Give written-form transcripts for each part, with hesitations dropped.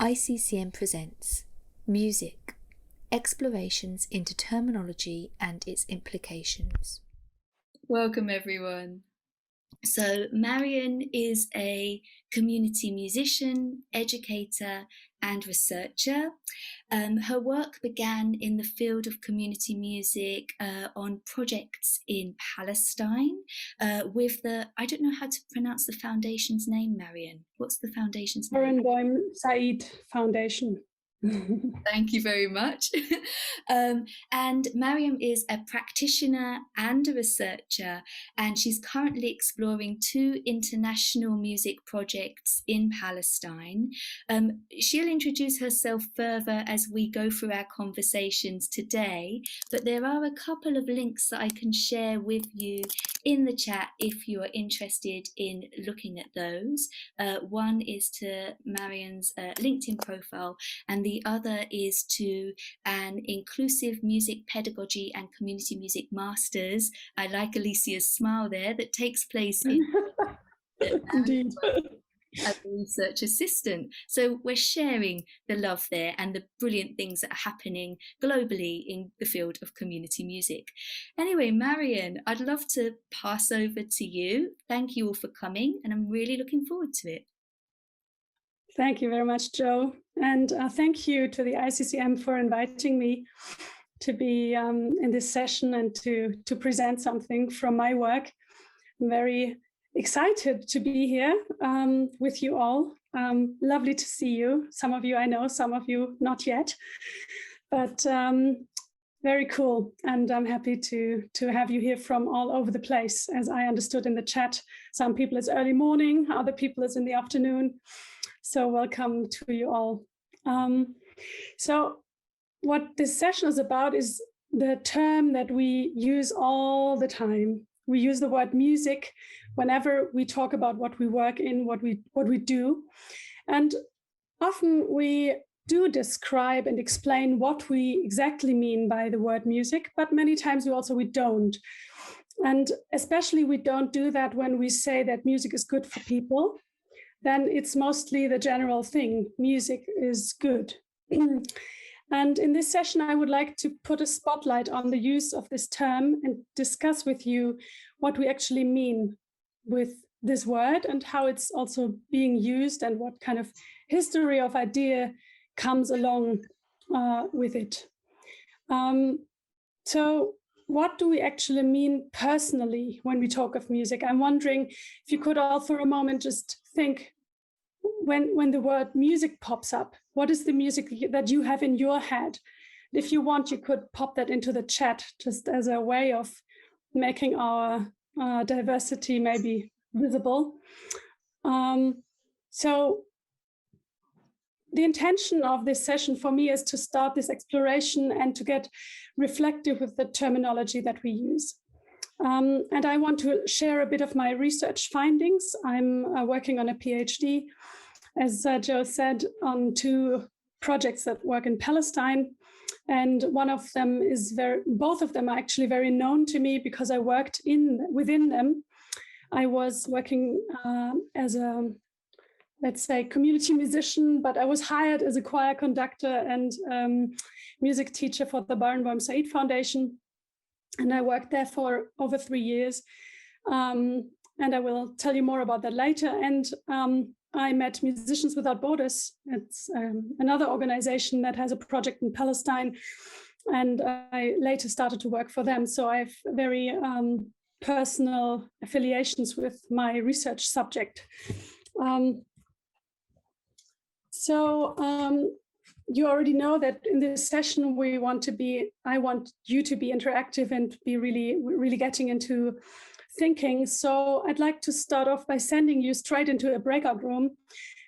ICCM presents Music, Explorations into Terminology and its Implications. Welcome everyone. So Marion is a community musician, educator and researcher. Her work began in the field of community music on projects in Palestine with the, I don't know how to pronounce the foundation's name, Marion. What's the foundation's name? Barenboim Said Foundation. Thank you very much. And Mariam is a practitioner and a researcher, and she's currently exploring 2 international music projects in Palestine. She'll introduce herself further as we go through our conversations today, but there are a couple of links that I can share with you in the chat if you are interested in looking at those. One is to Marian's LinkedIn profile, and the other is to an inclusive music pedagogy and community music masters. I like Alicia's smile there, that takes place in Indeed. as a research assistant. So we're sharing the love there and the brilliant things that are happening globally in the field of community music. Anyway, Marion, I'd love to pass over to you. Thank you all for coming, and I'm really looking forward to it. Thank you very much, Jo. And thank you to the ICCM for inviting me to be in this session and to present something from my work. I'm very excited to be here with you all. Lovely to see you. Some of you I know, some of you not yet, but very cool. And I'm happy to have you here from all over the place. As I understood in the chat, some people it's early morning, other people it's in the afternoon. So welcome to you all. So what this session is about is the term that we use all the time. We use the word music whenever we talk about what we work in, what we do. And often we do describe and explain what we exactly mean by the word music, but many times we don't. And especially we don't do that when we say that music is good for people. Then it's mostly the general thing, music is good. And in this session, I would like to put a spotlight on the use of this term and discuss with you what we actually mean with this word and how it's also being used and what kind of history of idea comes along with it. So what do we actually mean personally when we talk of music? I'm wondering if you could all for a moment just think, when the word music pops up, what is the music that you have in your head? If you want, you could pop that into the chat just as a way of making our diversity maybe visible. So the intention of this session for me is to start this exploration and to get reflective with the terminology that we use. And I want to share a bit of my research findings. I'm working on a PhD, as Jo said, on 2 projects that work in Palestine. And one of them is both of them are actually very known to me because I worked within them. I was working as a, let's say, community musician, but I was hired as a choir conductor and music teacher for the Barenboim Said Foundation. And I worked there for over 3 years. And I will tell you more about that later. And I met Musicians Without Borders. It's another organization that has a project in Palestine. And I later started to work for them. So I have very personal affiliations with my research subject. You already know that in this session, I want you to be interactive and be really getting into thinking. So I'd like to start off by sending you straight into a breakout room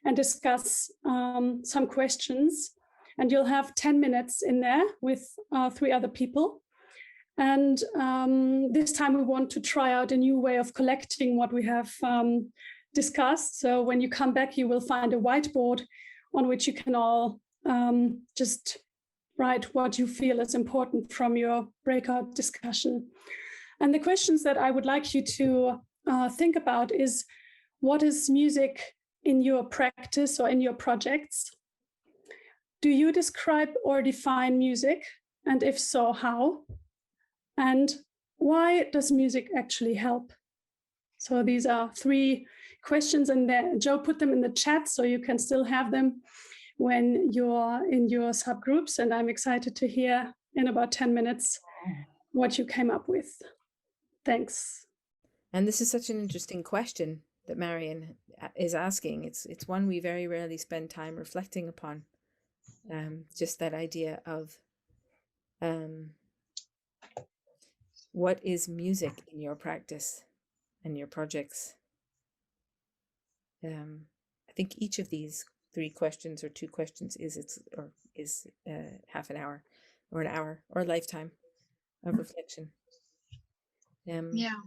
and discuss some questions. And you'll have 10 minutes in there with 3 other people. And this time we want to try out a new way of collecting what we have discussed. So when you come back, you will find a whiteboard on which you can all just write what you feel is important from your breakout discussion. And the questions that I would like you to think about is, what is music in your practice or in your projects? do you describe or define music? And if so, how? And why does music actually help? So these are 3 questions, and Joe put them in the chat so you can still have them when you're in your subgroups. And I'm excited to hear in about 10 minutes what you came up with. Thanks. And this is such an interesting question that Marion is asking. It's one we very rarely spend time reflecting upon. Just that idea of what is music in your practice and your projects. I think each of these 3 questions or 2 questions is half an hour or an hour or a lifetime of reflection. Yeah.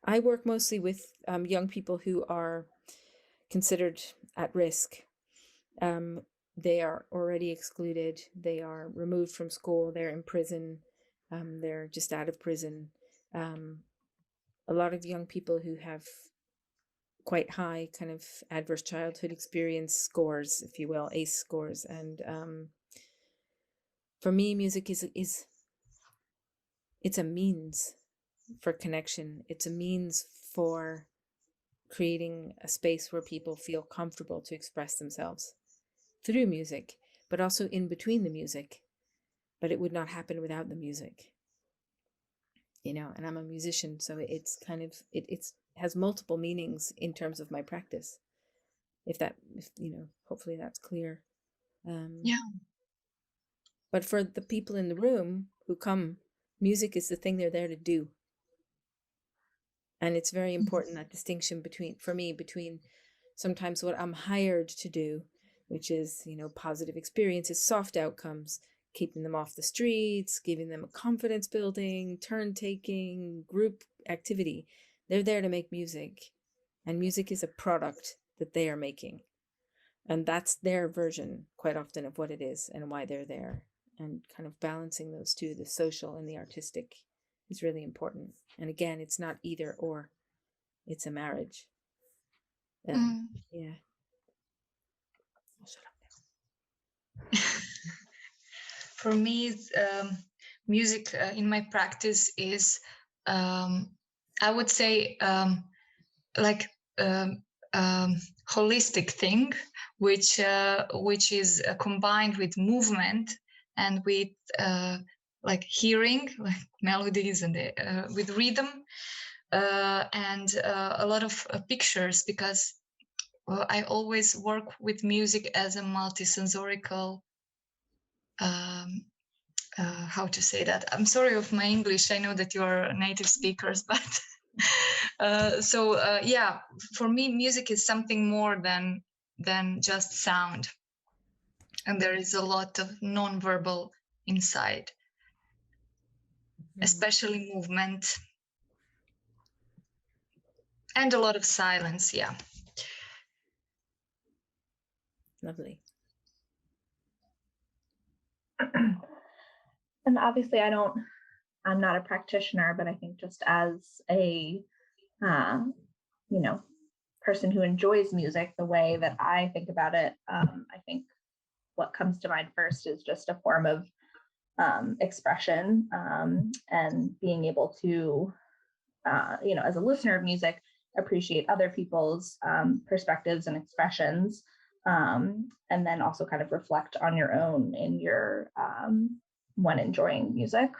I work mostly with young people who are considered at risk. They are already excluded. They are removed from school. They're in prison. They're just out of prison. A lot of young people who have quite high kind of adverse childhood experience scores, if you will, ACE scores. And for me, music is it's a means for connection. It's a means for creating a space where people feel comfortable to express themselves through music, but also in between the music. But it would not happen without the music, you know. And I'm a musician, so it's kind of it has multiple meanings in terms of my practice. If you know, hopefully that's clear. Yeah. But for the people in the room who come, music is the thing they're there to do. And it's very important, that distinction for me between sometimes what I'm hired to do, which is, you know, positive experiences, soft outcomes, keeping them off the streets, giving them a confidence building, turn taking, group activity. They're there to make music, and music is a product that they are making. And that's their version quite often of what it is and why they're there. And kind of balancing those two, the social and the artistic, is really important. And again, it's not either or, it's a marriage. Yeah. I'll shut up now. For me, music in my practice is, I would say, like holistic thing, which is combined with movement and with like hearing, like melodies and with rhythm, and a lot of pictures, because I always work with music as a multisensorical, how to say that? I'm sorry of my English. I know that you are native speakers, but yeah, for me, music is something more than just sound, and there is a lot of non-verbal inside, especially movement and a lot of silence. Yeah. Lovely. And obviously I'm not a practitioner, but I think just as a, you know, person who enjoys music the way that I think about it, I think what comes to mind first is just a form of expression, and being able to, you know, as a listener of music, appreciate other people's perspectives and expressions, and then also kind of reflect on your own in your when enjoying music.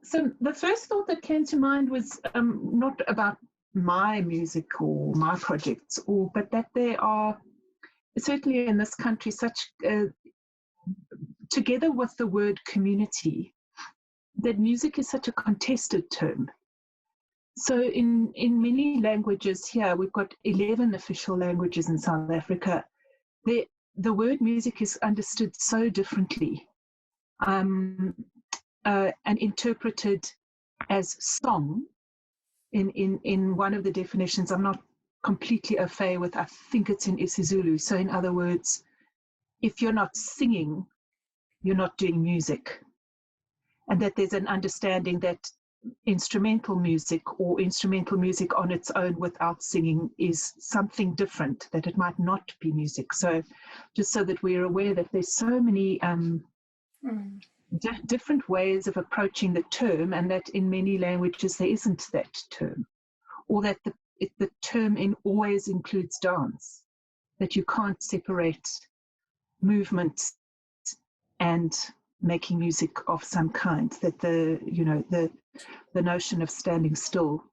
So the first thought that came to mind was not about my music or my projects, but that there are certainly in this country such, together with the word community, that music is such a contested term. So in many languages here, we've got 11 official languages in South Africa. The word music is understood so differently, and interpreted as song. In one of the definitions, I'm not completely au fait with, I think it's in isiZulu. So in other words, if you're not singing, you're not doing music. And that there's an understanding that instrumental music or instrumental music on its own without singing is something different, that it might not be music. So just so that we're aware that there's so many different ways of approaching the term, and that in many languages there isn't that term, or that the term always includes dance, that you can't separate movement and making music of some kind, that the notion of standing still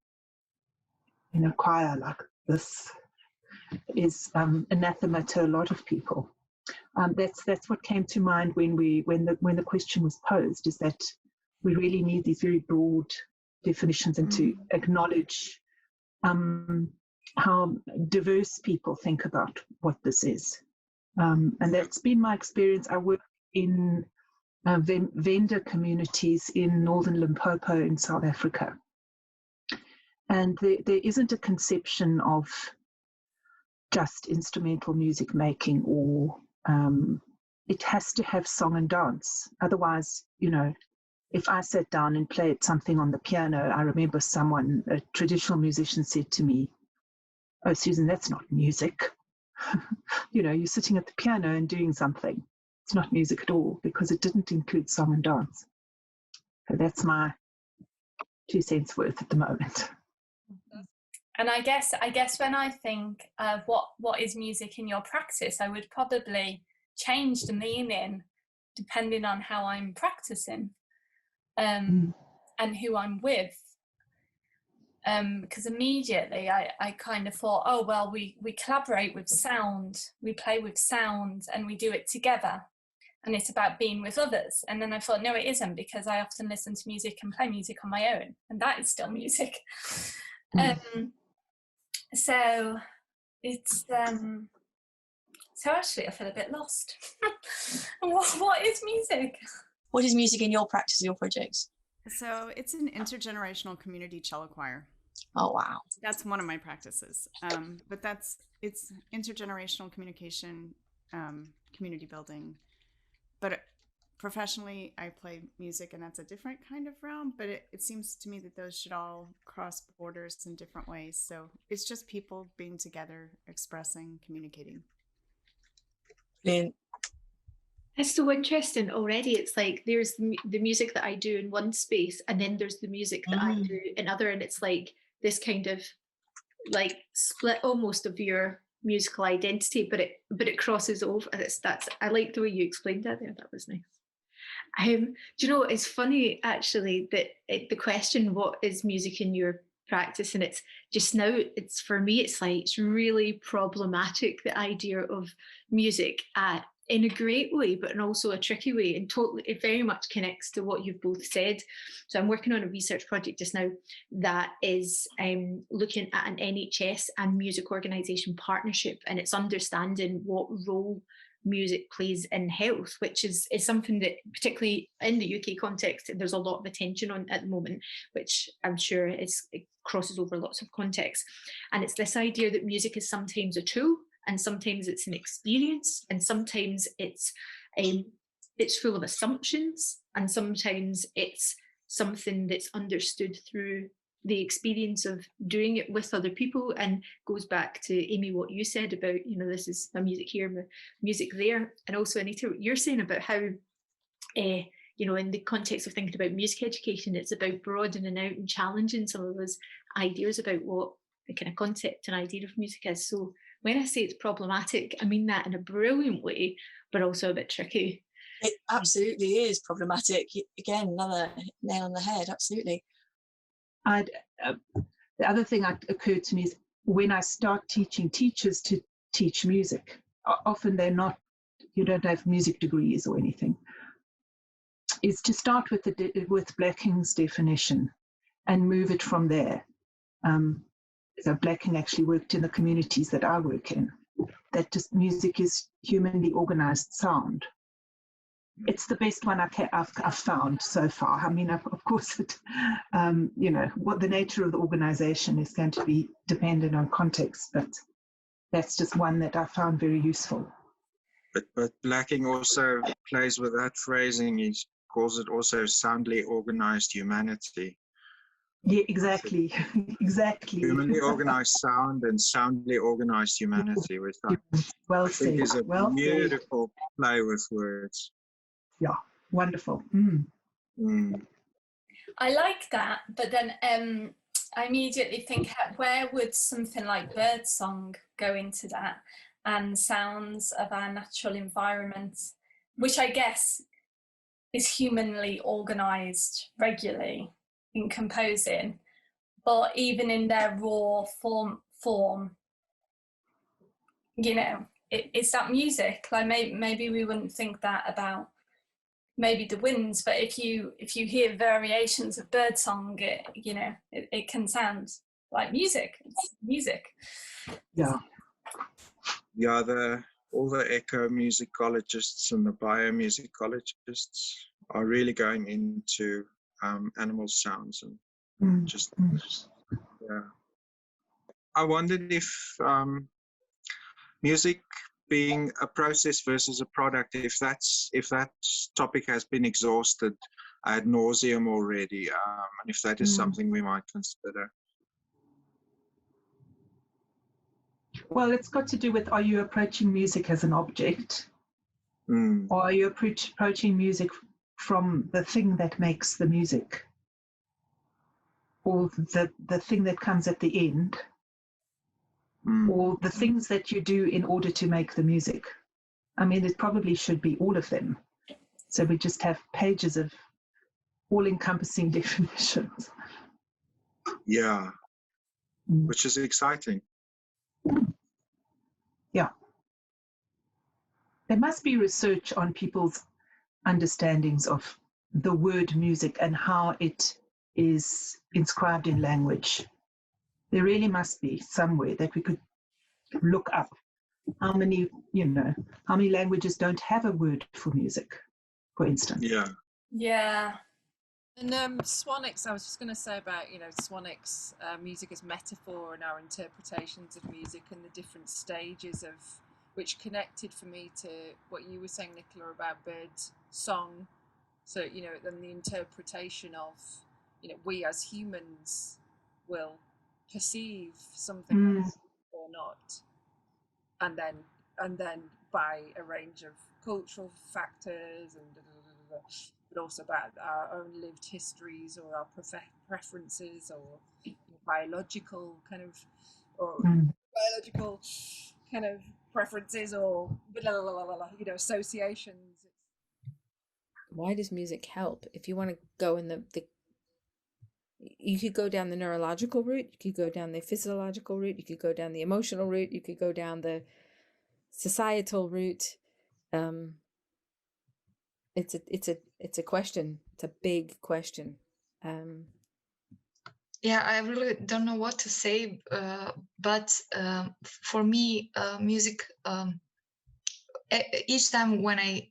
in a choir like this is anathema to a lot of people. That's what came to mind when the question was posed, is that we really need these very broad definitions and to acknowledge how diverse people think about what this is. And that's been my experience. I work in vendor communities in northern Limpopo in South Africa. And there isn't a conception of just instrumental music making, or it has to have song and dance. Otherwise, if I sat down and played something on the piano, I remember a traditional musician said to me, "Oh, Susan, that's not music." You're sitting at the piano and doing something. It's not music at all, because it didn't include song and dance. So that's my 2 cents worth at the moment. And I guess when I think of what is music in your practice, I would probably change the meaning depending on how I'm practicing and who I'm with. Because immediately I kind of thought, oh, well, we collaborate with sound, we play with sound, and we do it together. And it's about being with others. And then I thought, no, it isn't, because I often listen to music and play music on my own, and that is still music. So it's so actually I feel a bit lost. What is music? What is music in your practice, your projects? So it's an intergenerational community cello choir. Oh, wow. That's one of my practices. But it's intergenerational communication, community building. But professionally, I play music, and that's a different kind of realm. But it seems to me that those should all cross borders in different ways. So it's just people being together, expressing, communicating. Brilliant. That's so interesting already. It's like there's the music that I do in one space, and then there's the music that I do in other, and it's like this kind of like split almost of your musical identity, but it crosses over. I like the way you explained that there. That was nice. Do you know, it's funny actually that the question, what is music in your practice, and it's just now, it's for me, it's like it's really problematic, the idea of music in a great way, but in also a tricky way, and totally, it very much connects to what you've both said. So I'm working on a research project just now that is looking at an NHS and music organisation partnership, and it's understanding what role music plays in health, which is something that particularly in the UK context there's a lot of attention on at the moment, which I'm sure it crosses over lots of contexts. And it's this idea that music is sometimes a tool, and sometimes it's an experience, and sometimes it's full of assumptions, and sometimes it's something that's understood through the experience of doing it with other people, and goes back to Amy, what you said about, this is my music here, my music there, and also Anita, what you're saying about how in the context of thinking about music education, it's about broadening out and challenging some of those ideas about what the kind of concept and idea of music is. So when I say it's problematic, I mean that in a brilliant way, but also a bit tricky. It absolutely is problematic. Again, another nail on the head, absolutely. The other thing that occurred to me is when I start teaching teachers to teach music, often you don't have music degrees or anything, is to start with Blacking's definition and move it from there. So Blacking actually worked in the communities that I work in, that just music is humanly organized sound. It's the best one I've found so far. I mean, of course, what the nature of the organization is going to be dependent on context, but that's just one that I found very useful. But Blacking also plays with that phrasing. He calls it also soundly organized humanity. Yeah, exactly. Exactly. Humanly organized sound and soundly organized humanity, which Well I think said. is a Well said. beautiful play with words. Yeah, wonderful. I like that, but then I immediately think, where would something like birdsong go into that, and sounds of our natural environment, which I guess is humanly organized regularly in composing, but even in their raw form, you know, it's that music. Like maybe we wouldn't think that about maybe the winds, but if you hear variations of birdsong, it can sound like music. It's music. Yeah. Yeah, all the ecomusicologists and the biomusicologists are really going into animal sounds and just yeah. I wondered if music being a process versus a product, if that topic has been exhausted ad nauseum already, and if that is something we might consider. Well, it's got to do with, are you approaching music as an object? Or are you approaching music from the thing that makes the music? Or the thing that comes at the end? Or the things that you do in order to make the music? I mean, it probably should be all of them. So we just have pages of all-encompassing definitions. Yeah, which is exciting. Yeah. There must be research on people's understandings of the word music and how it is inscribed in language. There really must be somewhere that we could look up how many languages don't have a word for music, for instance. Yeah. And Swanwick's, I was just going to say about, Swanwick's music as metaphor and our interpretations of music and the different stages of which connected for me to what you were saying, Nicola, about bird song. So, then the interpretation of, we as humans will perceive something or not. And then by a range of cultural factors and but also about our own lived histories or our preferences or biological kind of preferences or associations. Why does music help? If you want to go in you could go down the neurological route, you could go down the physiological route, you could go down the emotional route, you could go down the societal route. It's a question. It's a big question. Yeah, I really don't know what to say, but for me, music. Each time when I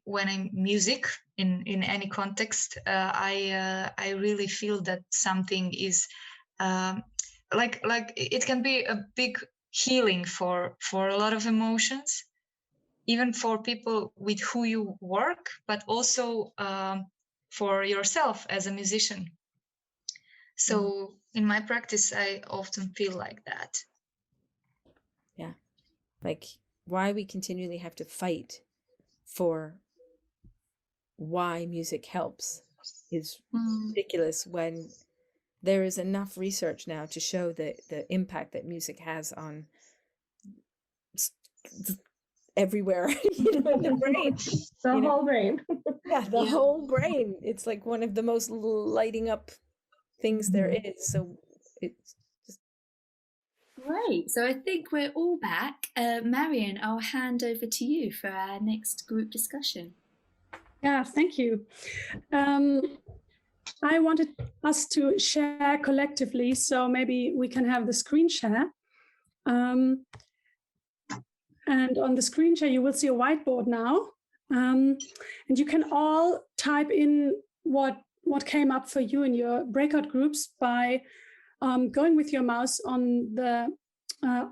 music in any context, I really feel that something is like it can be a big healing for a lot of emotions, even for people with who you work, but also for yourself as a musician. So in my practice, I often feel like that. Yeah, like why we continually have to fight for why music helps is ridiculous when there is enough research now to show the impact that music has on everywhere, in the brain. The whole brain. Yeah, the whole brain. It's like one of the most lighting up things there is. So it's just great. So I think we're all back. Marion, I'll hand over to you for our next group discussion. Yeah, thank you. I wanted us to share collectively, so maybe we can have the screen share. And on the screen share, you will see a whiteboard now. And you can all type in what came up for you in your breakout groups by going with your mouse on the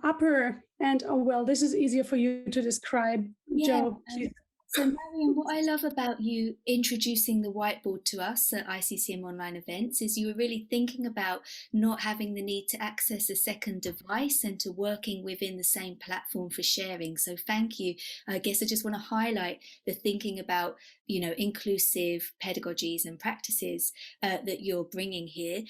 upper end. Oh, well, this is easier for you to describe, yeah, Joe. So, Marion, what I love about you introducing the whiteboard to us at ICCM online events is you were really thinking about not having the need to access a second device and to working within the same platform for sharing. So thank you. I guess I just want to highlight the thinking about, inclusive pedagogies and practices that you're bringing here.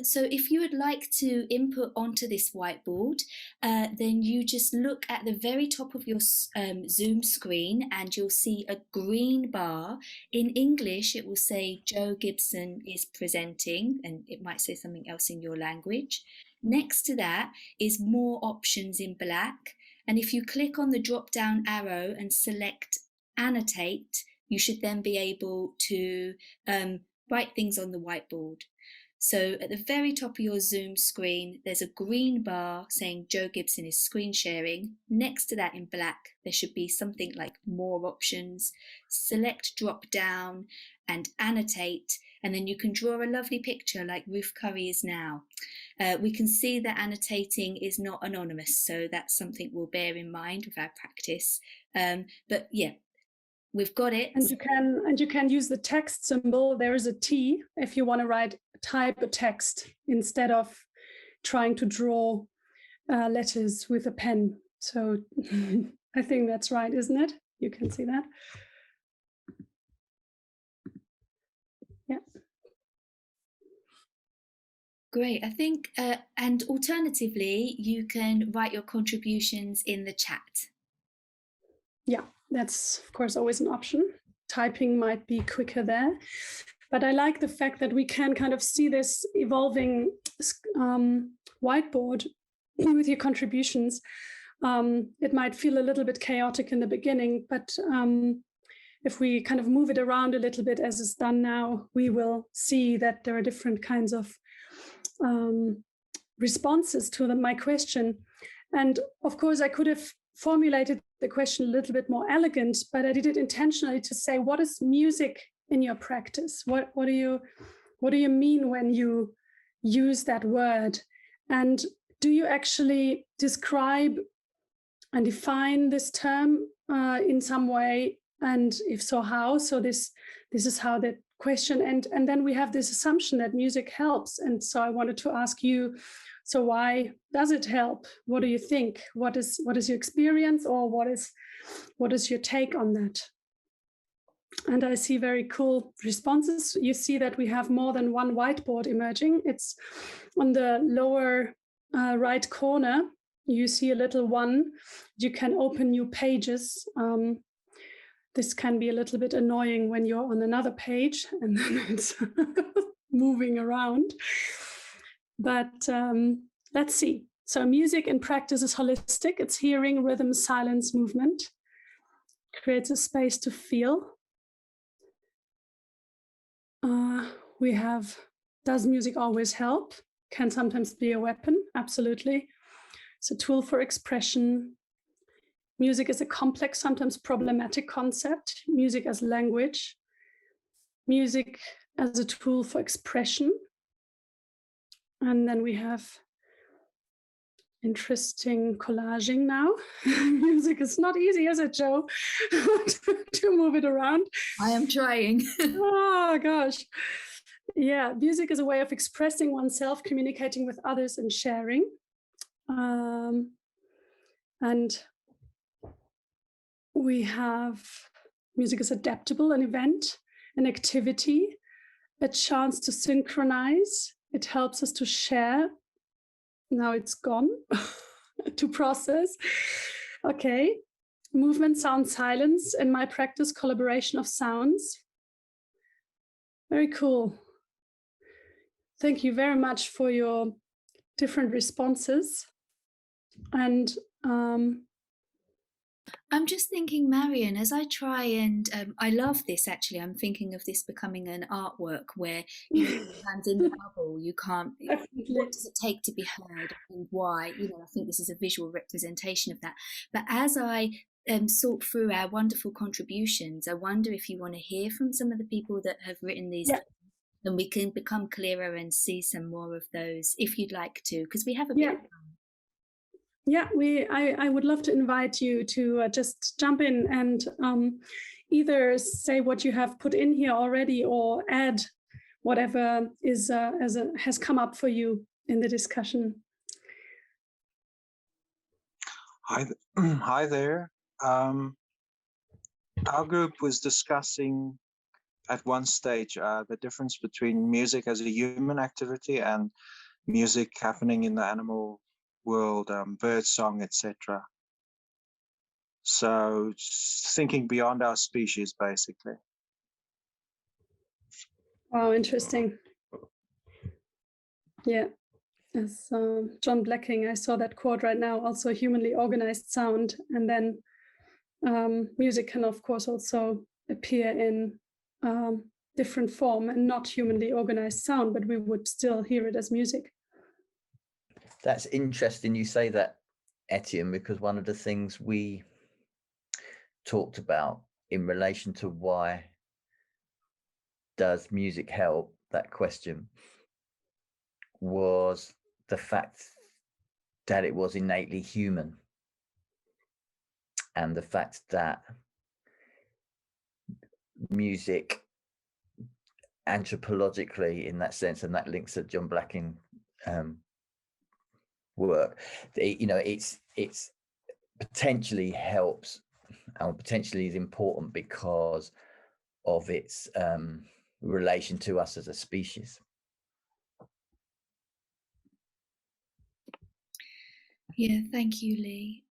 So if you would like to input onto this whiteboard, then you just look at the very top of your Zoom screen and you'll see a green bar. In English, it will say Joe Gibson is presenting, and it might say something else in your language. Next to that is more options in black. And if you click on the drop down arrow and select annotate, you should then be able to write things on the whiteboard. So at the very top of your Zoom screen, there's a green bar saying Joe Gibson is screen sharing. Next to that in black, there should be something like more options. Select drop down and annotate, and then you can draw a lovely picture like Ruth Curry is now. We can see that annotating is not anonymous, so that's something we'll bear in mind with our practice. But yeah, we've got it. And you can use the text symbol. There is a T if you want to type a text instead of trying to draw letters with a pen. So I think that's right, isn't it? You can see that. Yeah. Great. I think, and alternatively, you can write your contributions in the chat. Yeah, that's of course always an option. Typing might be quicker there. But I like the fact that we can kind of see this evolving whiteboard with your contributions. It might feel a little bit chaotic in the beginning, but if we kind of move it around a little bit as is done now, we will see that there are different kinds of responses to my question. And of course, I could have formulated the question a little bit more elegant, but I did it intentionally to say, what is music in your practice? What do you mean when you use that word? And do you actually describe and define this term in some way? And if so, how? So this is how that question, and then we have this assumption that music helps. And so I wanted to ask you, so why does it help? What do you think? What is your experience, or what is your take on that? And I see very cool responses. You see that we have more than one whiteboard emerging. It's on the lower right corner. You see a little one. You can open new pages. This can be a little bit annoying when you're on another page and then it's moving around. But let's see. So music in practice is holistic. It's hearing, rhythm, silence, movement. Creates a space to feel. We have, does music always help? Can sometimes be a weapon, absolutely. It's a tool for expression. Music is a complex, sometimes problematic concept. Music as language. Music as a tool for expression. And then we have interesting collaging now. Music is not easy, is it, Joe? to move it around. I am trying. Oh, gosh. Yeah, music is a way of expressing oneself, communicating with others, and sharing. And we have music is adaptable, an event, an activity, a chance to synchronize. It helps us to share. Now it's gone. To process. Okay. Movement, sound, silence. In my practice, collaboration of sounds. Very cool. Thank you very much for your different responses. And I'm just thinking, Marion, as I try and I love this actually. I'm thinking of this becoming an artwork where you stand in the bubble. You can't. What does it take to be heard, and why? I think this is a visual representation of that. But as I sort through our wonderful contributions, I wonder if you want to hear from some of the people that have written these. Yeah. And we can become clearer and see some more of those if you'd like to, because we have a bit of time. I would love to invite you to just jump in and either say what you have put in here already or add whatever is has come up for you in the discussion. Hi there. Our group was discussing at one stage the difference between music as a human activity and music happening in the animal world, bird song, etc. So thinking beyond our species, basically. Wow, interesting. Yeah, as John Blacking, I saw that quote right now, also humanly organized sound. And then music can, of course, also appear in different form and not humanly organized sound, but we would still hear it as music. That's interesting you say that, Etienne, because one of the things we talked about in relation to why does music help, that question, was the fact that it was innately human, and the fact that music anthropologically, in that sense, and that links to John Blacking work, it's potentially helps and potentially is important because of its relation to us as a species. Yeah, thank you, Lee.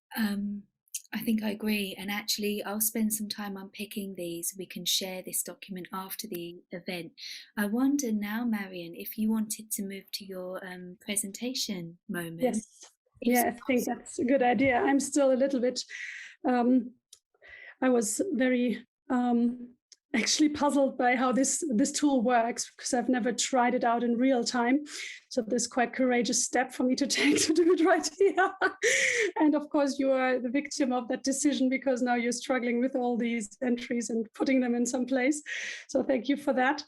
I think I agree. And actually, I'll spend some time unpicking these. We can share this document after the event. I wonder now, Marion, if you wanted to move to your presentation moment. Yes. Yeah, I think that's a good idea. I'm still a little bit, I was very actually puzzled by how this tool works, because I've never tried it out in real time. So this is quite courageous step for me to take to do it right here. And of course, you are the victim of that decision, because now you're struggling with all these entries and putting them in some place. So thank you for that.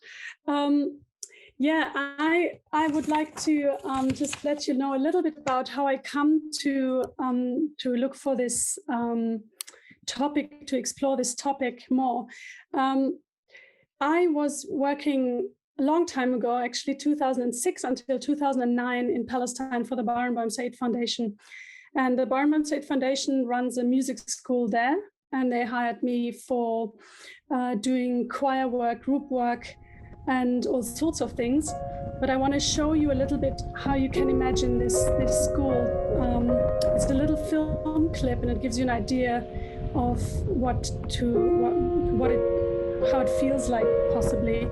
Yeah, I would like to just let you know a little bit about how I come to look for this topic, to explore this topic more. I was working a long time ago, actually 2006 until 2009 in Palestine for the Barenboim Said Foundation. And the Barenboim Said Foundation runs a music school there, and they hired me for doing choir work, group work, and all sorts of things. But I want to show you a little bit how you can imagine this school. It's a little film clip, and it gives you an idea of how it feels like, possibly.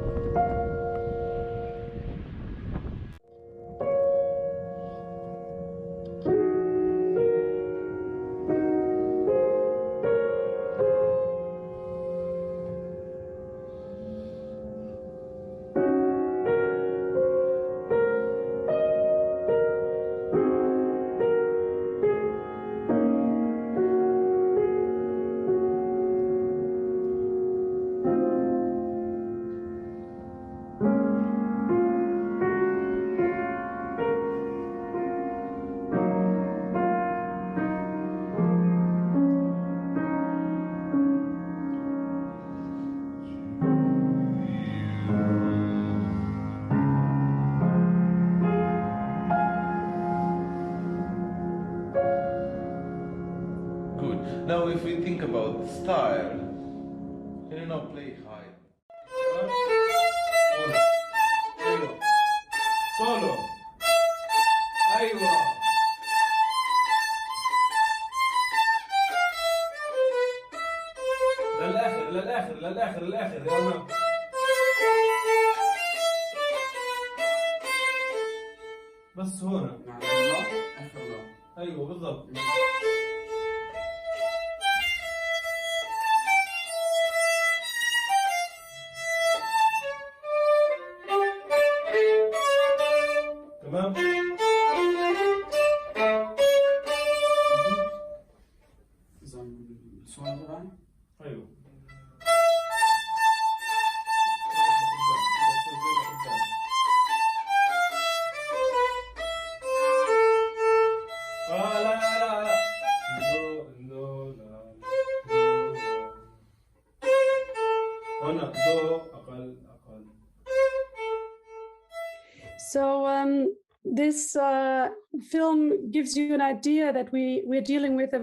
Now, if we think about style, can you now play high? Solo. أيوة. للآخر للآخر للآخر للآخر يلا. بس هنا. نعم. آخر الله. أيوة بالضبط. تمام. إذا السؤال طبعا. أيوة. لا لا لا So this film gives you an idea that we're dealing with a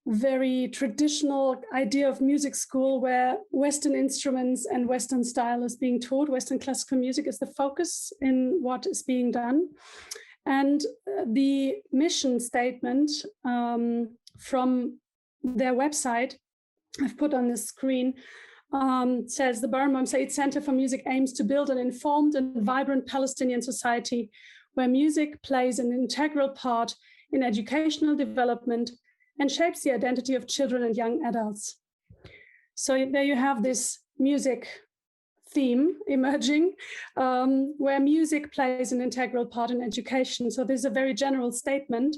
very traditional idea of music school, where Western instruments and Western style is being taught. Western classical music is the focus in what is being done. And the mission statement from their website, I've put on the screen, says the Barenboim Said Center for Music aims to build an informed and vibrant Palestinian society where music plays an integral part in educational development and shapes the identity of children and young adults. So there you have this music theme emerging, where music plays an integral part in education. So this is a very general statement.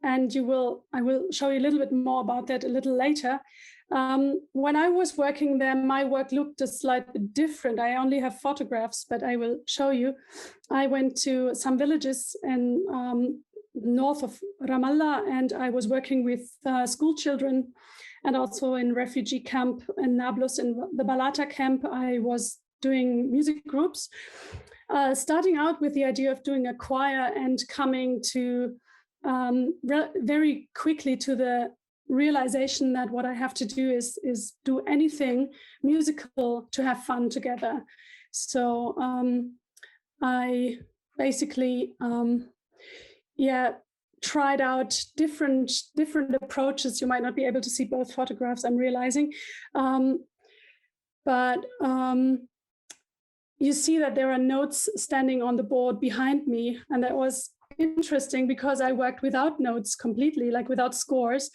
And I will show you a little bit more about that a little later. When I was working there, my work looked a slightly different. I only have photographs, but I will show you. I went to some villages in north of Ramallah, and I was working with school children, and also in refugee camp in Nablus, in the Balata camp. I was doing music groups, starting out with the idea of doing a choir and coming to very quickly to the realization that what I have to do is do anything musical to have fun together. So I basically tried out different approaches. You might not be able to see both photographs, I'm realizing, but you see that there are notes standing on the board behind me, and that was interesting because I worked without notes completely, like without scores.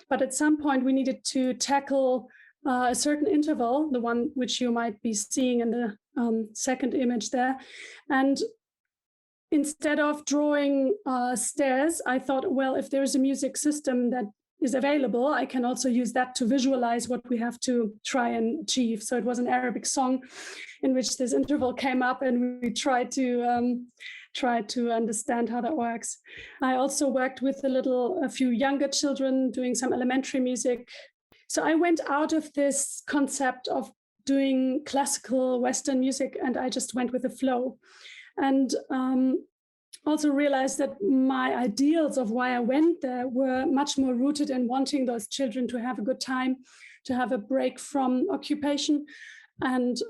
But at some point we needed to tackle a certain interval, the one which you might be seeing in the second image there. And instead of drawing stairs, I thought, well, if there's a music system that is available, I can also use that to visualize what we have to try and achieve. So it was an Arabic song in which this interval came up, and we tried to understand how that works. I also worked with a few younger children doing some elementary music. So I went out of this concept of doing classical Western music, and I just went with the flow. And also realized that my ideals of why I went there were much more rooted in wanting those children to have a good time, to have a break from occupation, and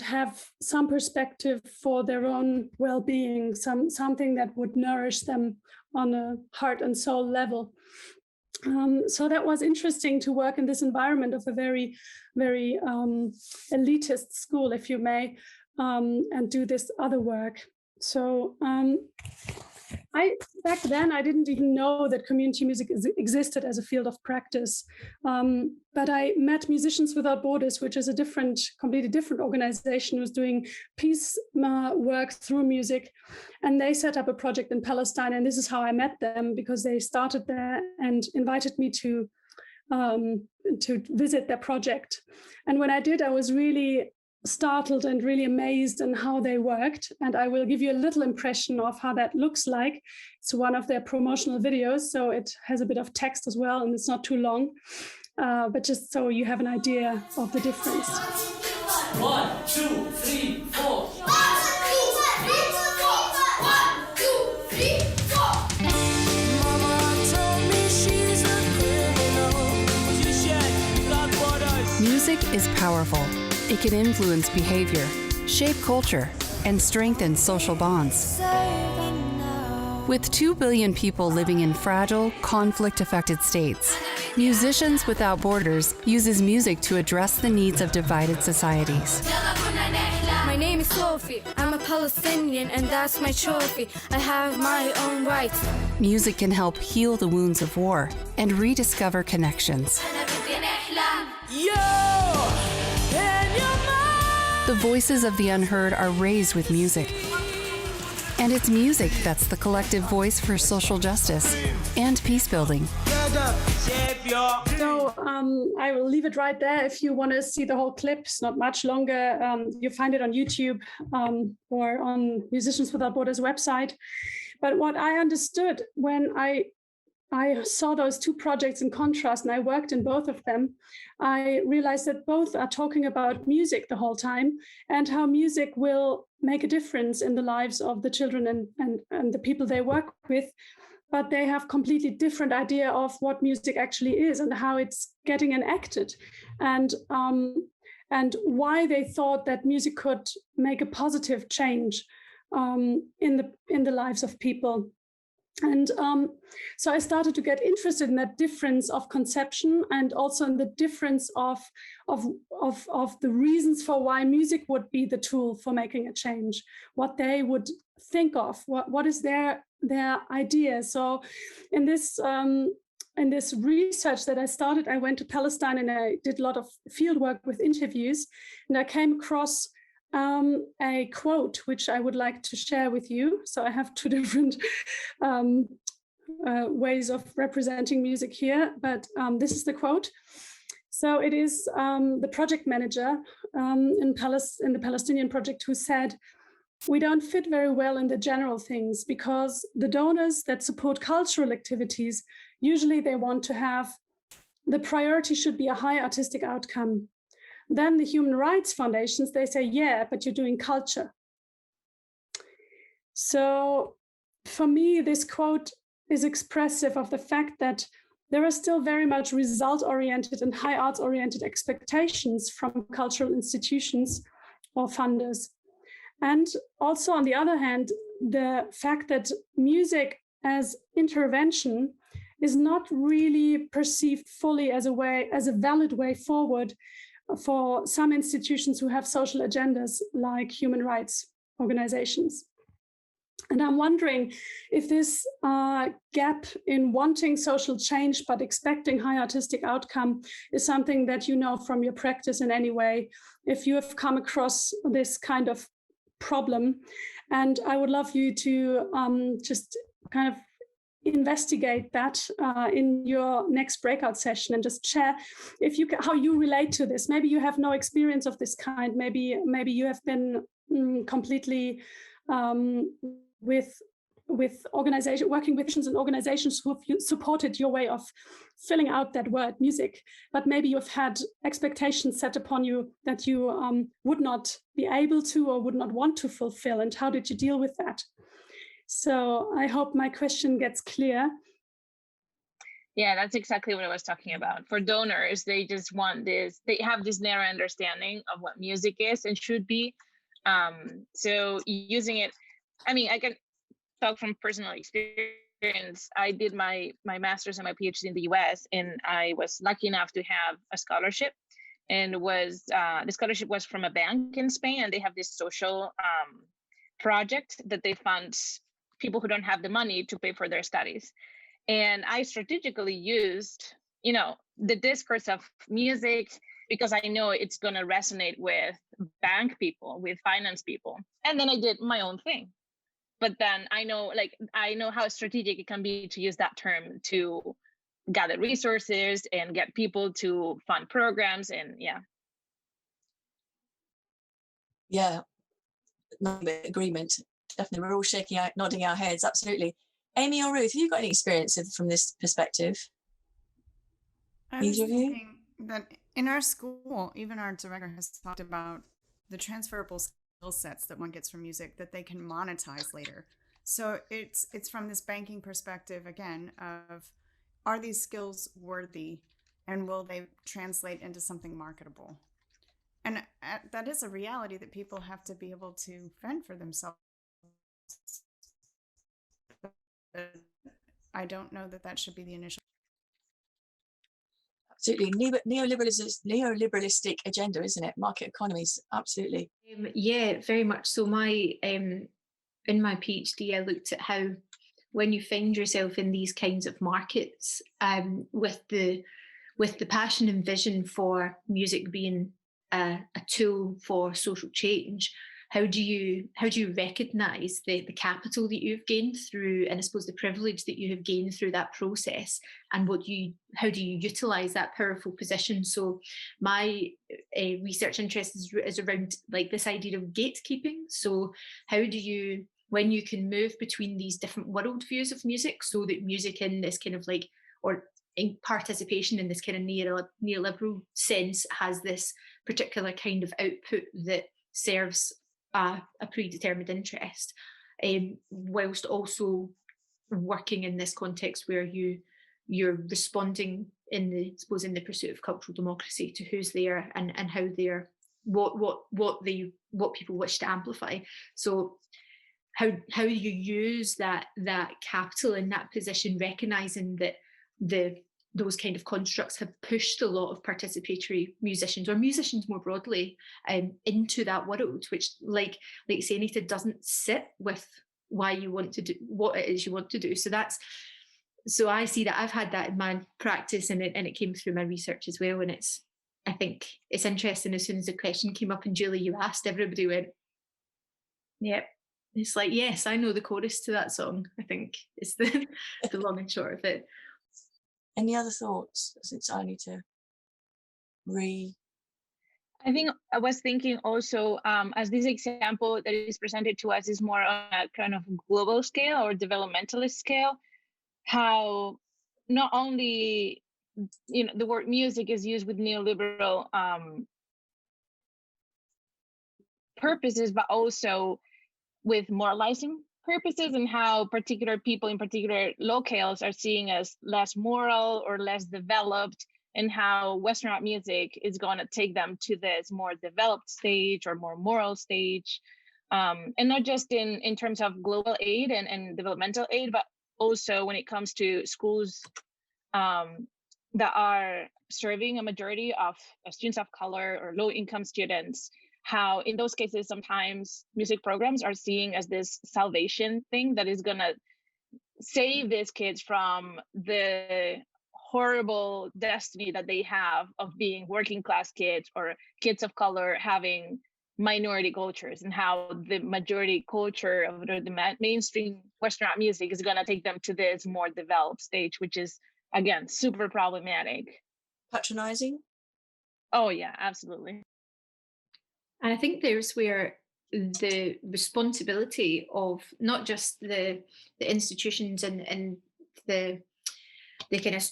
have some perspective for their own well-being, something that would nourish them on a heart and soul level. So that was interesting to work in this environment of a very, very elitist school, if you may, and do this other work. So back then, I didn't even know that community music existed as a field of practice. But I met Musicians Without Borders, which is a completely different organization who's doing peace work through music. And they set up a project in Palestine. And this is how I met them, because they started there and invited me to visit their project. And when I did, I was really startled and really amazed in how they worked. And I will give you a little impression of how that looks like. It's one of their promotional videos, so it has a bit of text as well, and it's not too long, but just so you have an idea of the difference. 1, 2, 3, 4. Music is powerful. It can influence behavior, shape culture, and strengthen social bonds. With 2 billion people living in fragile, conflict-affected states, Musicians Without Borders uses music to address the needs of divided societies. My name is Sophie. I'm a Palestinian, and that's my trophy. I have my own rights. Music can help heal the wounds of war and rediscover connections. The voices of the unheard are raised with music. And it's music that's the collective voice for social justice and peace building. So I will leave it right there. If you want to see the whole clip, it's not much longer. You find it on YouTube or on Musicians Without Borders website. But what I understood when I I saw those two projects in contrast and I worked in both of them, I realized that both are talking about music the whole time and how music will make a difference in the lives of the children and the people they work with, but they have completely different idea of what music actually is and how it's getting enacted, and why they thought that music could make a positive change in the lives of people. And so I started to get interested in that difference of conception and also in the difference of the reasons for why music would be the tool for making a change, what they would think of, what is their idea. So in this research that I started, I went to Palestine and I did a lot of field work with interviews, and I came across a quote which I would like to share with you. So I have two different ways of representing music here, but this is the quote. So it is the project manager in the Palestinian project who said, "We don't fit very well in the general things because the donors that support cultural activities, usually they want to have, the priority should be a high artistic outcome. Then the human rights foundations, they say, yeah, but you're doing culture." So for me, this quote is expressive of the fact that there are still very much result-oriented and high arts-oriented expectations from cultural institutions or funders. And also, on the other hand, the fact that music as intervention is not really perceived fully as a valid way forward for some institutions who have social agendas like human rights organizations. And I'm wondering if this gap in wanting social change but expecting high artistic outcome is something that you know from your practice in any way, if you have come across this kind of problem. And I would love you to just kind of investigate that in your next breakout session and just share if you can, how you relate to this. Maybe you have no experience of this kind. Maybe you have been completely with organization, working with and organizations who have supported your way of filling out that word music, but maybe you've had expectations set upon you that you would not be able to or would not want to fulfill. And how did you deal with that? So I hope my question gets clear. Yeah, that's exactly what I was talking about. For donors, they just want this, they have this narrow understanding of what music is and should be. So using it, I mean, I can talk from personal experience. I did my master's and my PhD in the US, and I was lucky enough to have a scholarship. And the scholarship was from a bank in Spain, and they have this social project that they fund people who don't have the money to pay for their studies. And I strategically used, the discourse of music because I know it's going to resonate with bank people, with finance people. And then I did my own thing. But then I know how strategic it can be to use that term to gather resources and get people to fund programs. And yeah, agreement. Definitely, we're all nodding our heads. Absolutely. Amy or Ruth, have you got any experience from this perspective? Either of you? That in our school, even our director has talked about the transferable skill sets that one gets from music that they can monetize later. So it's from this banking perspective again of, are these skills worthy and will they translate into something marketable? And that is a reality that people have to be able to fend for themselves. I don't know that should be the initial. Absolutely. Neoliberalistic agenda, isn't it? Market economies, absolutely. Yeah, very much so. In my PhD, I looked at how when you find yourself in these kinds of markets, with the passion and vision for music being a tool for social change, how do you recognize the capital that you've gained through, and I suppose the privilege that you have gained through that process, and how do you utilize that powerful position? So my research interest is around like this idea of gatekeeping. So how do you, when you can move between these different worldviews of music, so that music in this kind of like, or in participation in this kind of neoliberal sense, has this particular kind of output that serves a predetermined interest, whilst also working in this context where you're responding in the pursuit of cultural democracy to who's there and how they're what people wish to amplify. So how you use that capital in that position, recognizing that those kind of constructs have pushed a lot of participatory musicians, or musicians more broadly, into that world, which, like say, Anita, doesn't sit with why you want to do what it is you want to do. So I see that. I've had that in my practice, and it came through my research as well. And I think it's interesting, as soon as the question came up, and Julie, you asked, everybody went, yep. It's like, yes, I know the chorus to that song. I think it's the long and short of it. Any other thoughts, since I need to I think I was thinking also, as this example that is presented to us is more on a kind of global scale or developmentalist scale, how not only the word music is used with neoliberal purposes, but also with moralizing purposes, and how particular people in particular locales are seen as less moral or less developed, and how Western art music is going to take them to this more developed stage or more moral stage. And not just in terms of global aid and developmental aid, but also when it comes to schools that are serving a majority of students of color or low-income students, how in those cases sometimes music programs are seen as this salvation thing that is going to save these kids from the horrible destiny that they have of being working class kids or kids of color having minority cultures, and how the majority culture of the mainstream Western art music is going to take them to this more developed stage, which is, again, super problematic. Patronizing? Oh yeah, absolutely. And I think there's where the responsibility of not just the institutions and the kind of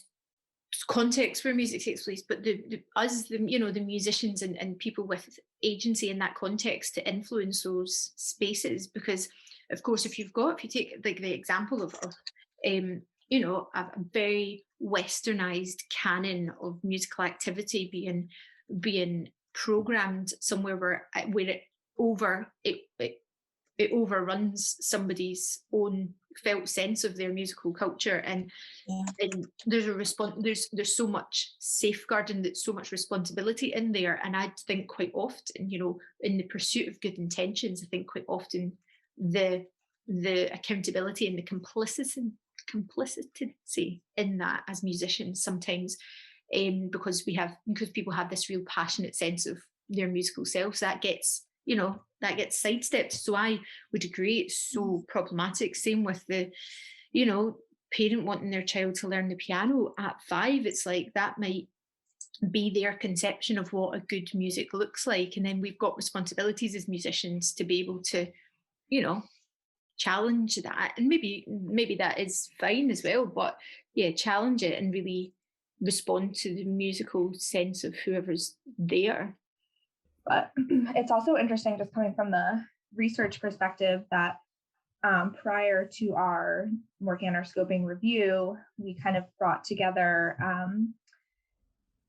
context where music takes place, but the musicians and people with agency in that context to influence those spaces. Because of course, if you take like the example of a very westernized canon of musical activity being programmed somewhere where it overruns somebody's own felt sense of their musical culture, and there's there's so much safeguarding, that's so much responsibility in there. And I think quite often, in the pursuit of good intentions, I think quite often the accountability and the complicity in that as musicians sometimes, because people have this real passionate sense of their musical selves, that gets sidestepped. So I would agree, it's so problematic. Same with the parent wanting their child to learn the piano at 5. It's like that might be their conception of what a good music looks like, and then we've got responsibilities as musicians to be able to challenge that. And maybe that is fine as well, but yeah, challenge it and really respond to the musical sense of whoever's there. But it's also interesting, just coming from the research perspective, that prior to our working on our scoping review, we kind of brought together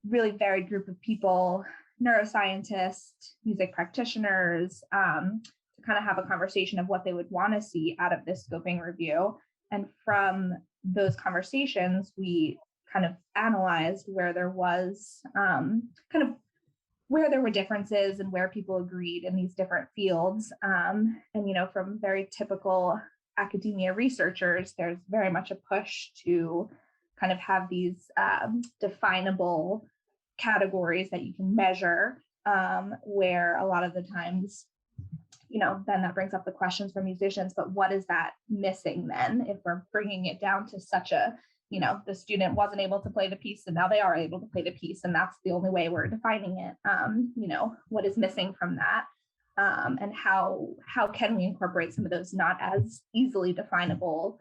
really varied group of people, neuroscientists, music practitioners, to kind of have a conversation of what they would want to see out of this scoping review. And from those conversations, we kind of analyzed where there was where there were differences and where people agreed in these different fields. And, from very typical academia researchers, there's very much a push to kind of have these definable categories that you can measure, where a lot of the times, then that brings up the questions for musicians, but what is that missing then if we're bringing it down to such a, the student wasn't able to play the piece and now they are able to play the piece, and that's the only way we're defining it. What is missing from that? and how can we incorporate some of those not as easily definable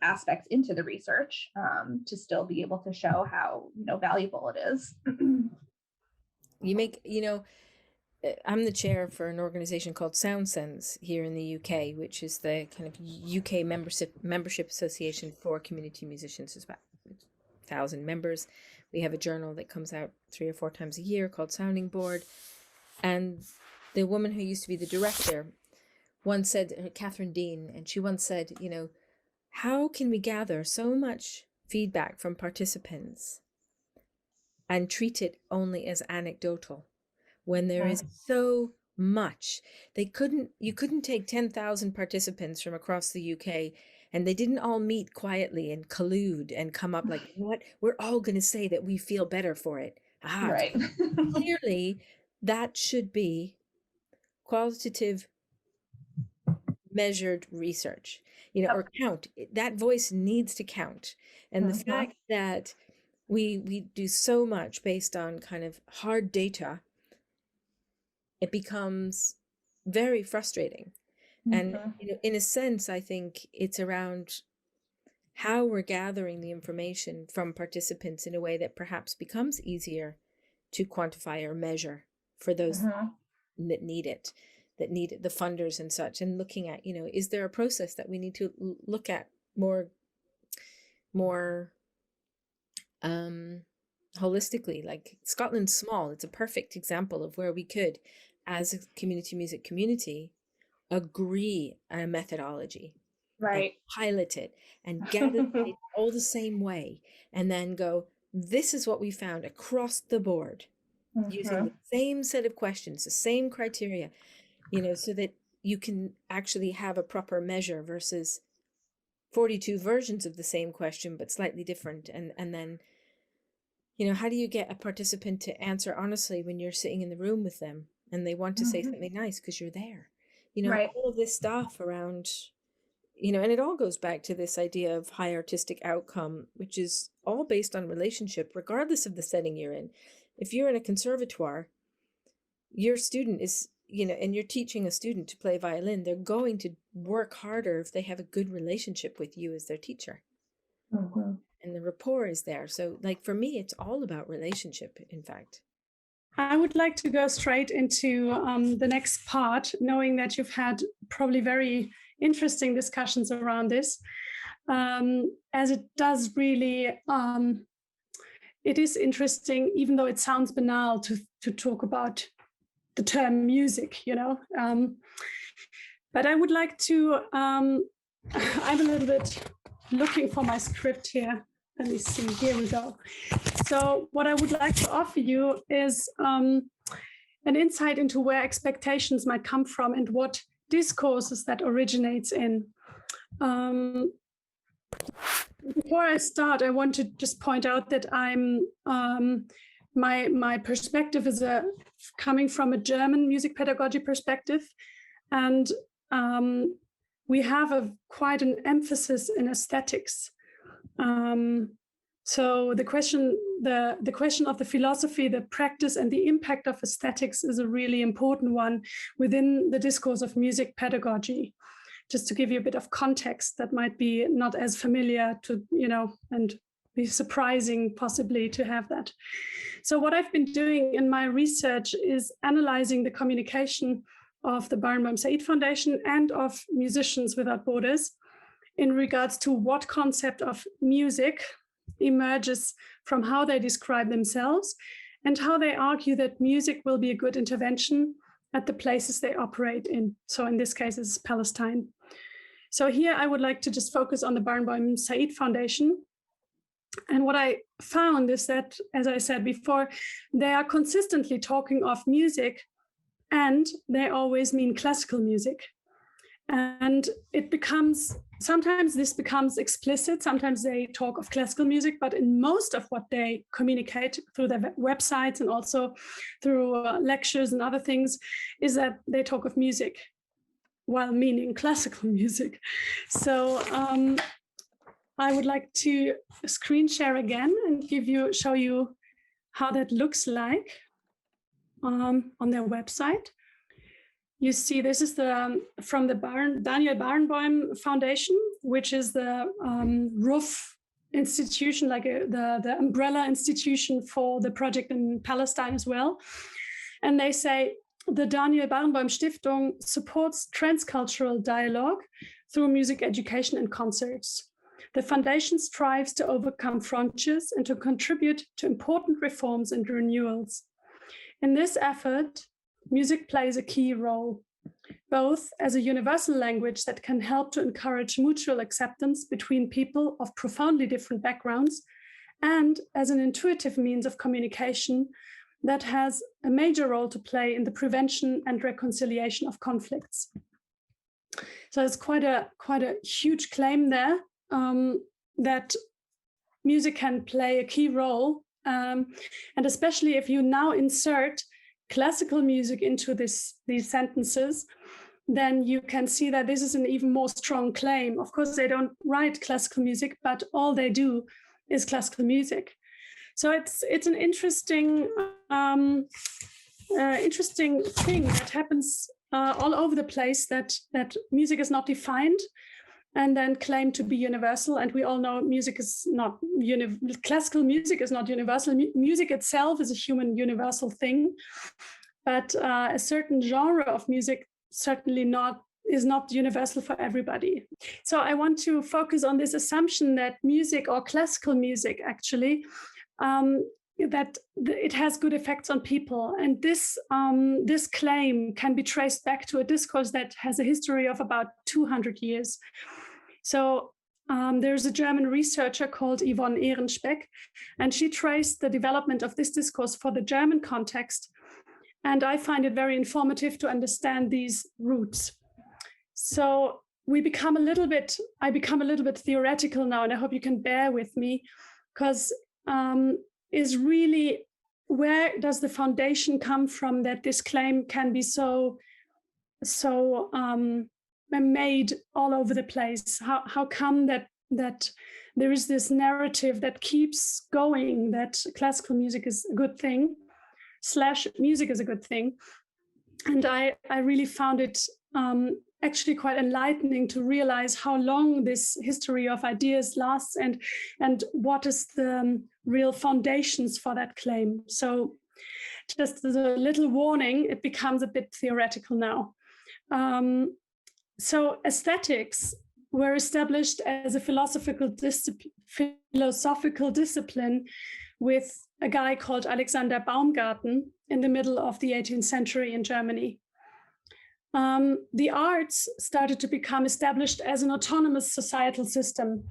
aspects into the research to still be able to show how valuable it is. I'm the chair for an organization called Sound Sense here in the UK, which is the kind of UK membership association for community musicians. It's about 1,000 members. We have a journal that comes out 3 or 4 times a year called Sounding Board. And the woman who used to be the director once said, Catherine Dean, and she once said, how can we gather so much feedback from participants and treat it only as anecdotal when there is so much? You couldn't take 10,000 participants from across the UK and they didn't all meet quietly and collude and come up like, you know what, we're all going to say that we feel better for it. Right. Clearly, that should be qualitative, measured research, or count. That voice needs to count. And the fact that we do so much based on kind of hard data, it becomes very frustrating. And in a sense, I think it's around how we're gathering the information from participants in a way that perhaps becomes easier to quantify or measure for those that need it, the funders and such, and looking at, is there a process that we need to look at more holistically? Like Scotland's small. It's a perfect example of where we could, as a community music community, agree on a methodology, right? Pilot it and gather it all the same way, and then go, this is what we found across the board, using the same set of questions, the same criteria, so that you can actually have a proper measure versus 42 versions of the same question but slightly different. And then how do you get a participant to answer honestly when you're sitting in the room with them and they want to say something nice because you're there? All of this stuff around, and it all goes back to this idea of high artistic outcome, which is all based on relationship, regardless of the setting you're in. If you're in a conservatoire, your student is, and you're teaching a student to play violin, they're going to work harder if they have a good relationship with you as their teacher. And the rapport is there. So for me, it's all about relationship, in fact. I would like to go straight into the next part, knowing that you've had probably very interesting discussions around this, as it does really, it is interesting, even though it sounds banal to talk about the term music, but I would like to, I'm a little bit looking for my script here. Let me see, here we go. So what I would like to offer you is an insight into where expectations might come from and what discourses that originates in. Before I start, I want to just point out that I'm my perspective is coming from a German music pedagogy perspective, and we have quite an emphasis in aesthetics. So the question of the philosophy, the practice, and the impact of aesthetics is a really important one within the discourse of music pedagogy. Just to give you a bit of context that might be not as familiar to, and be surprising possibly to have that. So what I've been doing in my research is analyzing the communication of the Barenboim Said Foundation and of Musicians Without Borders in regards to what concept of music emerges from how they describe themselves and how they argue that music will be a good intervention at the places they operate in. So in this case, it's Palestine. So here I would like to just focus on the Barenboim Said Foundation. And what I found is that, as I said before, they are consistently talking of music, and they always mean classical music. And sometimes this becomes explicit, sometimes they talk of classical music, but in most of what they communicate through their websites and also through lectures and other things is that they talk of music while meaning classical music. So I would like to screen share again and show you how that looks like on their website. you see this is the from the Daniel Barenboim Foundation, which is the roof institution, like the umbrella institution for the project in Palestine as well. And they say the Daniel Barenboim Stiftung supports transcultural dialogue through music education and concerts. The foundation strives to overcome frontiers and to contribute to important reforms and renewals. In this effort, music plays a key role, both as a universal language that can help to encourage mutual acceptance between people of profoundly different backgrounds, and as an intuitive means of communication that has a major role to play in the prevention and reconciliation of conflicts. So it's quite a huge claim there, that music can play a key role, and especially if you now insert classical music into these sentences, then you can see that this is an even more strong claim. Of course, they don't write classical music, but all they do is classical music. So it's an interesting interesting thing that happens all over the place, that music is not defined and then claimed to be universal. And we all know music is not classical music is not universal. Music itself is a human universal thing, but a certain genre of music certainly is not universal for everybody. So I want to focus on this assumption that music, or classical music actually, that it has good effects on people. And this claim can be traced back to a discourse that has a history of about 200 years. So there's a German researcher called Yvonne Ehrenspeck, and she traced the development of this discourse for the German context. And I find it very informative to understand these roots. So I become a little bit theoretical now, and I hope you can bear with me, because is really, where does the foundation come from that this claim can be so made all over the place? How come that there is this narrative that keeps going that classical music is a good thing, / music is a good thing? And I really found it actually quite enlightening to realize how long this history of ideas lasts, and what is the real foundations for that claim. So just as a little warning, it becomes a bit theoretical now. So aesthetics were established as a philosophical discipline with a guy called Alexander Baumgarten in the middle of the 18th century in Germany. The arts started to become established as an autonomous societal system,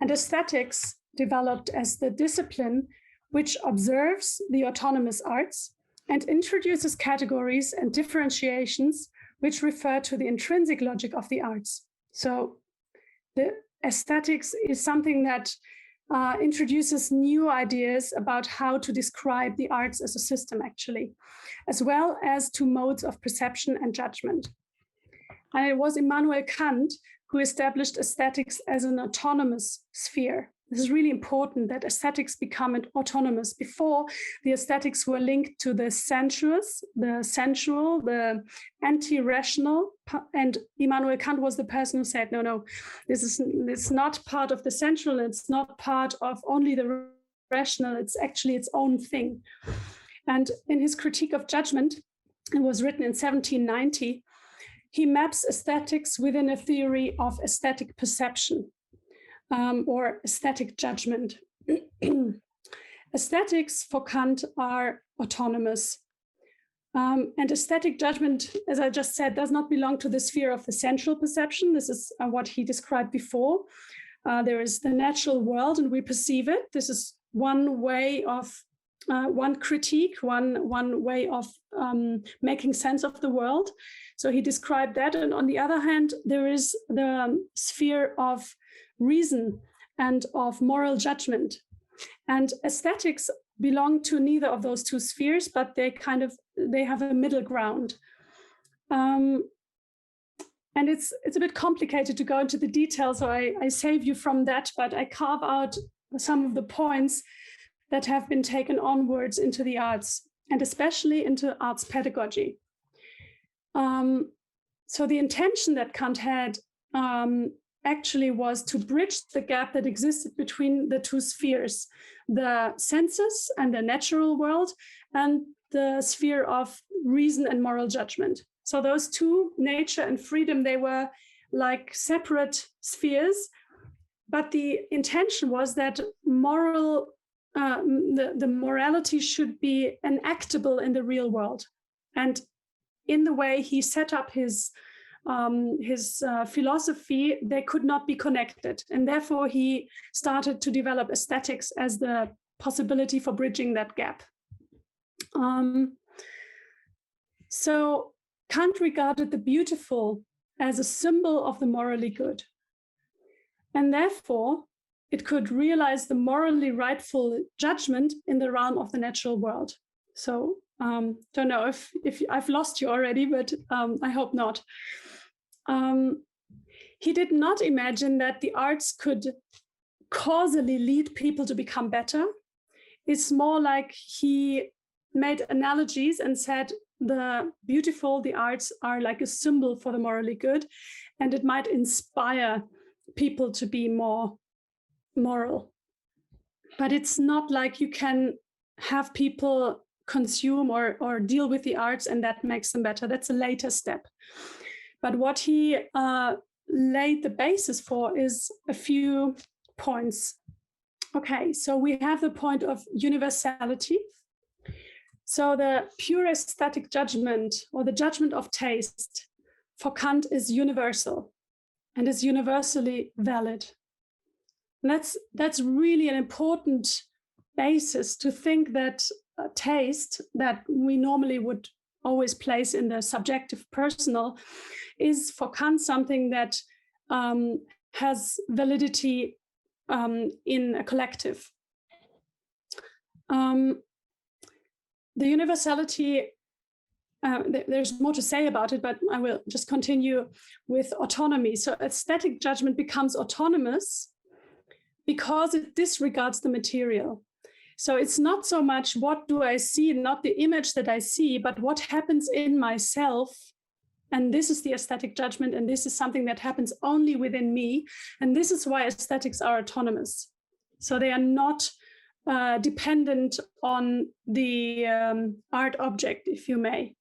and aesthetics developed as the discipline which observes the autonomous arts and introduces categories and differentiations which refer to the intrinsic logic of the arts. So the aesthetics is something that introduces new ideas about how to describe the arts as a system, actually, as well as to modes of perception and judgment. And it was Immanuel Kant who established aesthetics as an autonomous sphere. This is really important, that aesthetics become autonomous. Before, the aesthetics were linked to the sensuous, the sensual, the anti-rational, and Immanuel Kant was the person who said, no, it's not part of the sensual, it's not part of only the rational, it's actually its own thing. And in his critique of judgment, it was written in 1790, he maps aesthetics within a theory of aesthetic perception. Or aesthetic judgment. Aesthetics for Kant are autonomous. And aesthetic judgment, as I just said, does not belong to the sphere of the sensual perception. This is what he described before. There is the natural world and we perceive it. This is one way of, one critique, one way of making sense of the world. So he described that. And on the other hand, there is the sphere of reason and of moral judgment. And aesthetics belong to neither of those two spheres, but they have a middle ground. And it's a bit complicated to go into the details, so I save you from that, but I carve out some of the points that have been taken onwards into the arts, and especially into arts pedagogy. So the intention that Kant had actually was to bridge the gap that existed between the two spheres, the senses and the natural world, and the sphere of reason and moral judgment. So those two, nature and freedom, they were like separate spheres, but the intention was that the morality should be enactable in the real world. And in the way he set up his philosophy, they could not be connected. And therefore he started to develop aesthetics as the possibility for bridging that gap. So Kant regarded the beautiful as a symbol of the morally good. And therefore it could realize the morally rightful judgment in the realm of the natural world. So don't know if I've lost you already, but I hope not. He did not imagine that the arts could causally lead people to become better. It's more like he made analogies and said the beautiful, the arts are like a symbol for the morally good, and it might inspire people to be more moral. But it's not like you can have people consume or deal with the arts and that makes them better. That's a later step. But what he laid the basis for is a few points. Okay, so we have the point of universality. So the pure aesthetic judgment or the judgment of taste for Kant is universal and is universally valid. And that's really an important basis to think that taste that we normally would always place in the subjective personal is for Kant something that has validity in a collective. The universality, there's more to say about it, but I will just continue with autonomy. So aesthetic judgment becomes autonomous because it disregards the material. So it's not so much what do I see, not the image that I see, but what happens in myself. And this is the aesthetic judgment, and this is something that happens only within me. And this is why aesthetics are autonomous. So they are not dependent on the art object, if you may.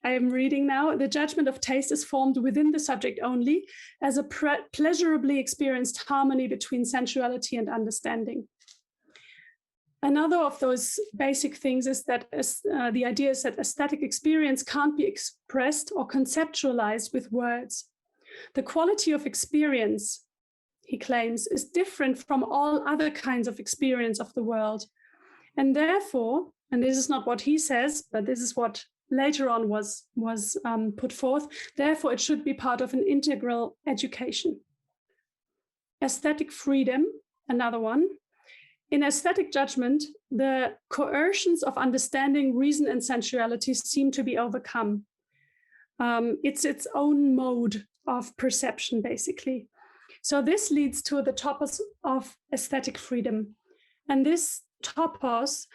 I am reading now, the judgment of taste is formed within the subject only as a pleasurably experienced harmony between sensuality and understanding. Another of those basic things is that the idea is that aesthetic experience can't be expressed or conceptualized with words. The quality of experience, he claims, is different from all other kinds of experience of the world. And therefore, and this is not what he says, but this is what later on was put forth, therefore it should be part of an integral education. Aesthetic freedom, another one. In aesthetic judgment, the coercions of understanding, reason, and sensuality seem to be overcome. It's its own mode of perception, basically. So this leads to the topos of aesthetic freedom. And this topos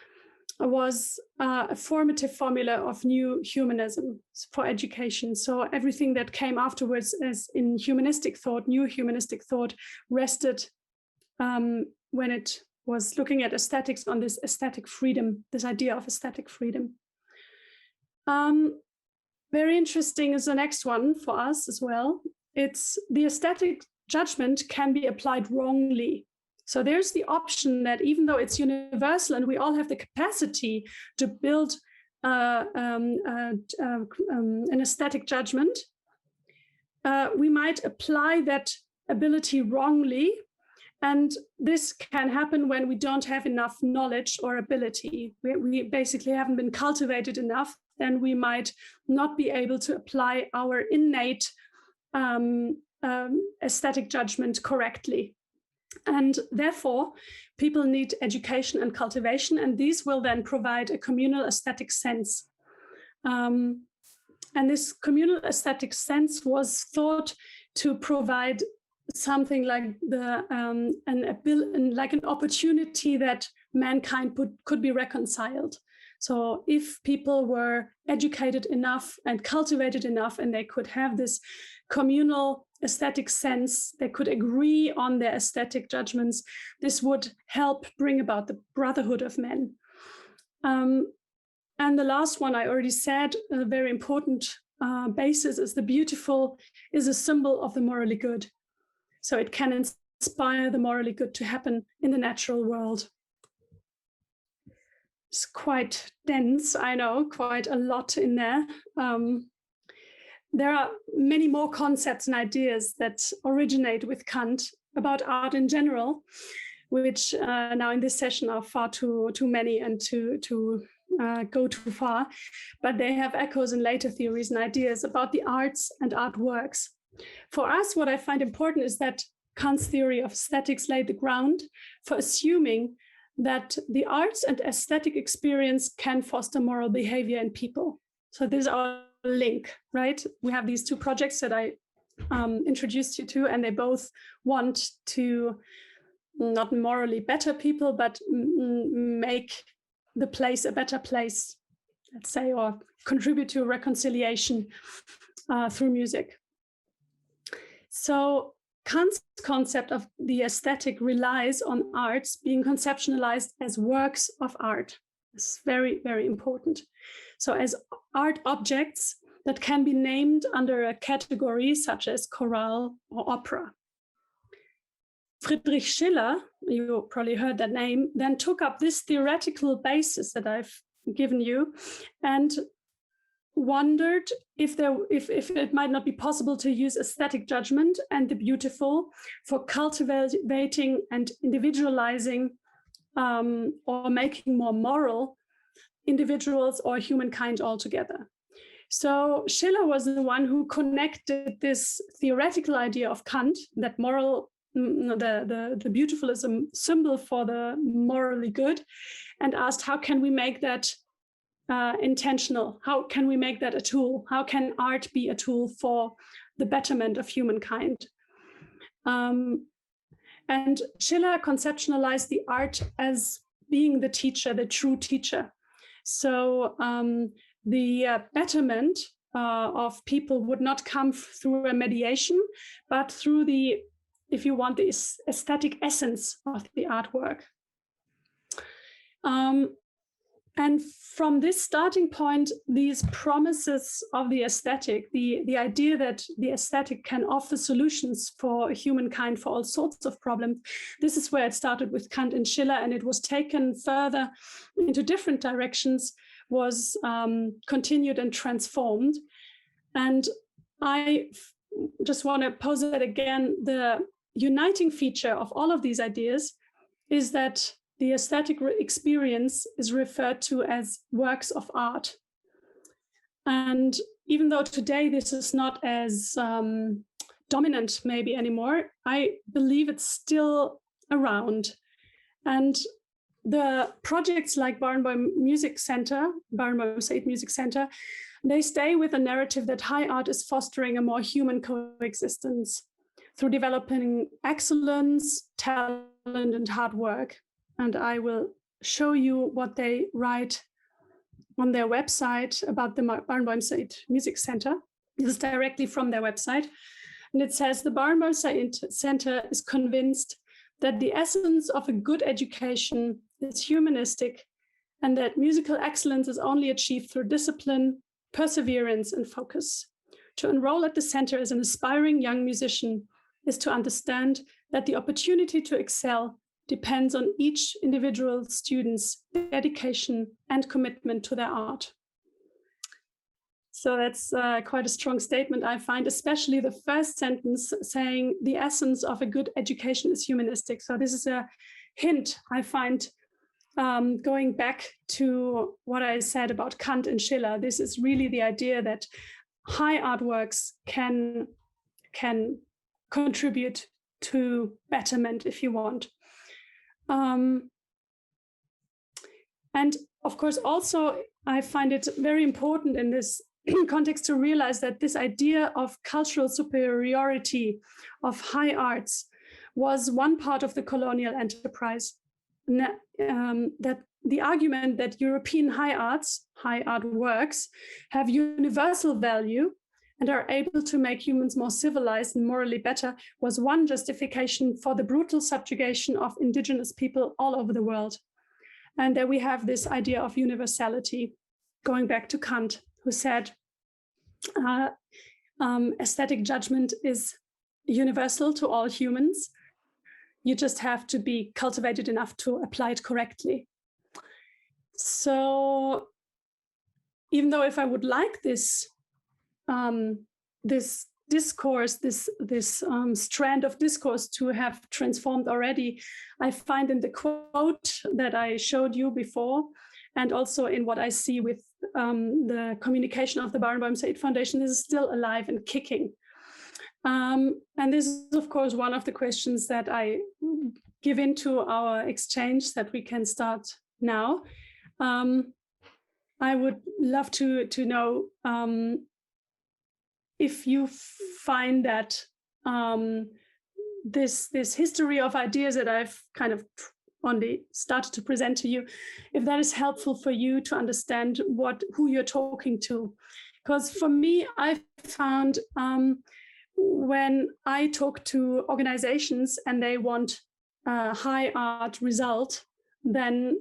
was a formative formula of new humanism for education. So everything that came afterwards as in humanistic thought, new humanistic thought, rested when it was looking at aesthetics on this aesthetic freedom, this idea of aesthetic freedom. Very interesting is the next one for us as well. It's the aesthetic judgment can be applied wrongly. So there's the option that even though it's universal and we all have the capacity to build an aesthetic judgment, we might apply that ability wrongly. And this can happen when we don't have enough knowledge or ability. We basically haven't been cultivated enough, then we might not be able to apply our innate aesthetic judgment correctly. And therefore, people need education and cultivation, and these will then provide a communal aesthetic sense. And this communal aesthetic sense was thought to provide something like an opportunity that mankind could be reconciled. So if people were educated enough and cultivated enough, and they could have this communal aesthetic sense, they could agree on their aesthetic judgments, this would help bring about the brotherhood of men. And the last one I already said, a very important basis is the beautiful is a symbol of the morally good. So it can inspire the morally good to happen in the natural world. It's quite dense, I know, quite a lot in there. There are many more concepts and ideas that originate with Kant about art in general, which now in this session are far too many and to go too far, but they have echoes in later theories and ideas about the arts and artworks. For us, what I find important is that Kant's theory of aesthetics laid the ground for assuming that the arts and aesthetic experience can foster moral behavior in people. So this is our link, right? We have these two projects that I introduced you to, and they both want to not morally better people, but make the place a better place, let's say, or contribute to reconciliation through music. So Kant's concept of the aesthetic relies on arts being conceptualized as works of art. It's very, very important. So as art objects that can be named under a category such as chorale or opera. Friedrich Schiller, you probably heard that name, then took up this theoretical basis that I've given you and wondered if it might not be possible to use aesthetic judgment and the beautiful for cultivating and individualizing or making more moral individuals or humankind altogether. So Schiller was the one who connected this theoretical idea of Kant, that moral, the beautiful is a symbol for the morally good, and asked, how can we make that intentional? How can we make that a tool? How can art be a tool for the betterment of humankind? And Schiller conceptualized the art as being the teacher, the true teacher. So the betterment of people would not come through a mediation, but through the, if you want, the aesthetic essence of the artwork. And from this starting point, these promises of the aesthetic, the idea that the aesthetic can offer solutions for humankind for all sorts of problems, this is where it started with Kant and Schiller, and it was taken further into different directions, was continued and transformed. And I just want to pose it again, the uniting feature of all of these ideas is that the aesthetic experience is referred to as works of art. And even though today this is not as dominant maybe anymore, I believe it's still around. And the projects like Barenboim Music Center, Barenboim Said Music Center, they stay with a narrative that high art is fostering a more human coexistence through developing excellence, talent, and hard work. And I will show you what they write on their website about the Barenboim Said Music Center. This is directly from their website. And it says, the Barenboim Said Center is convinced that the essence of a good education is humanistic and that musical excellence is only achieved through discipline, perseverance, and focus. To enroll at the center as an aspiring young musician is to understand that the opportunity to excel depends on each individual student's dedication and commitment to their art. So that's quite a strong statement, I find, especially the first sentence saying the essence of a good education is humanistic. So this is a hint, I find, going back to what I said about Kant and Schiller. This is really the idea that high artworks can contribute to betterment, if you want. And of course, also, I find it very important in this context to realize that this idea of cultural superiority of high arts was one part of the colonial enterprise. that the argument that European high art works have universal value and are able to make humans more civilized and morally better was one justification for the brutal subjugation of indigenous people all over the world. And there we have this idea of universality, going back to Kant, who said, aesthetic judgment is universal to all humans. You just have to be cultivated enough to apply it correctly. So even though if I would like this this discourse, this strand of discourse to have transformed already, I find in the quote that I showed you before, and also in what I see with the communication of the Barenboim Said Foundation, this is still alive and kicking. And this is, of course, one of the questions that I give into our exchange that we can start now. I would love to know if you find that this history of ideas that I've kind of only started to present to you, if that is helpful for you to understand who you're talking to. Because for me, I found when I talk to organizations and they want a high art result, then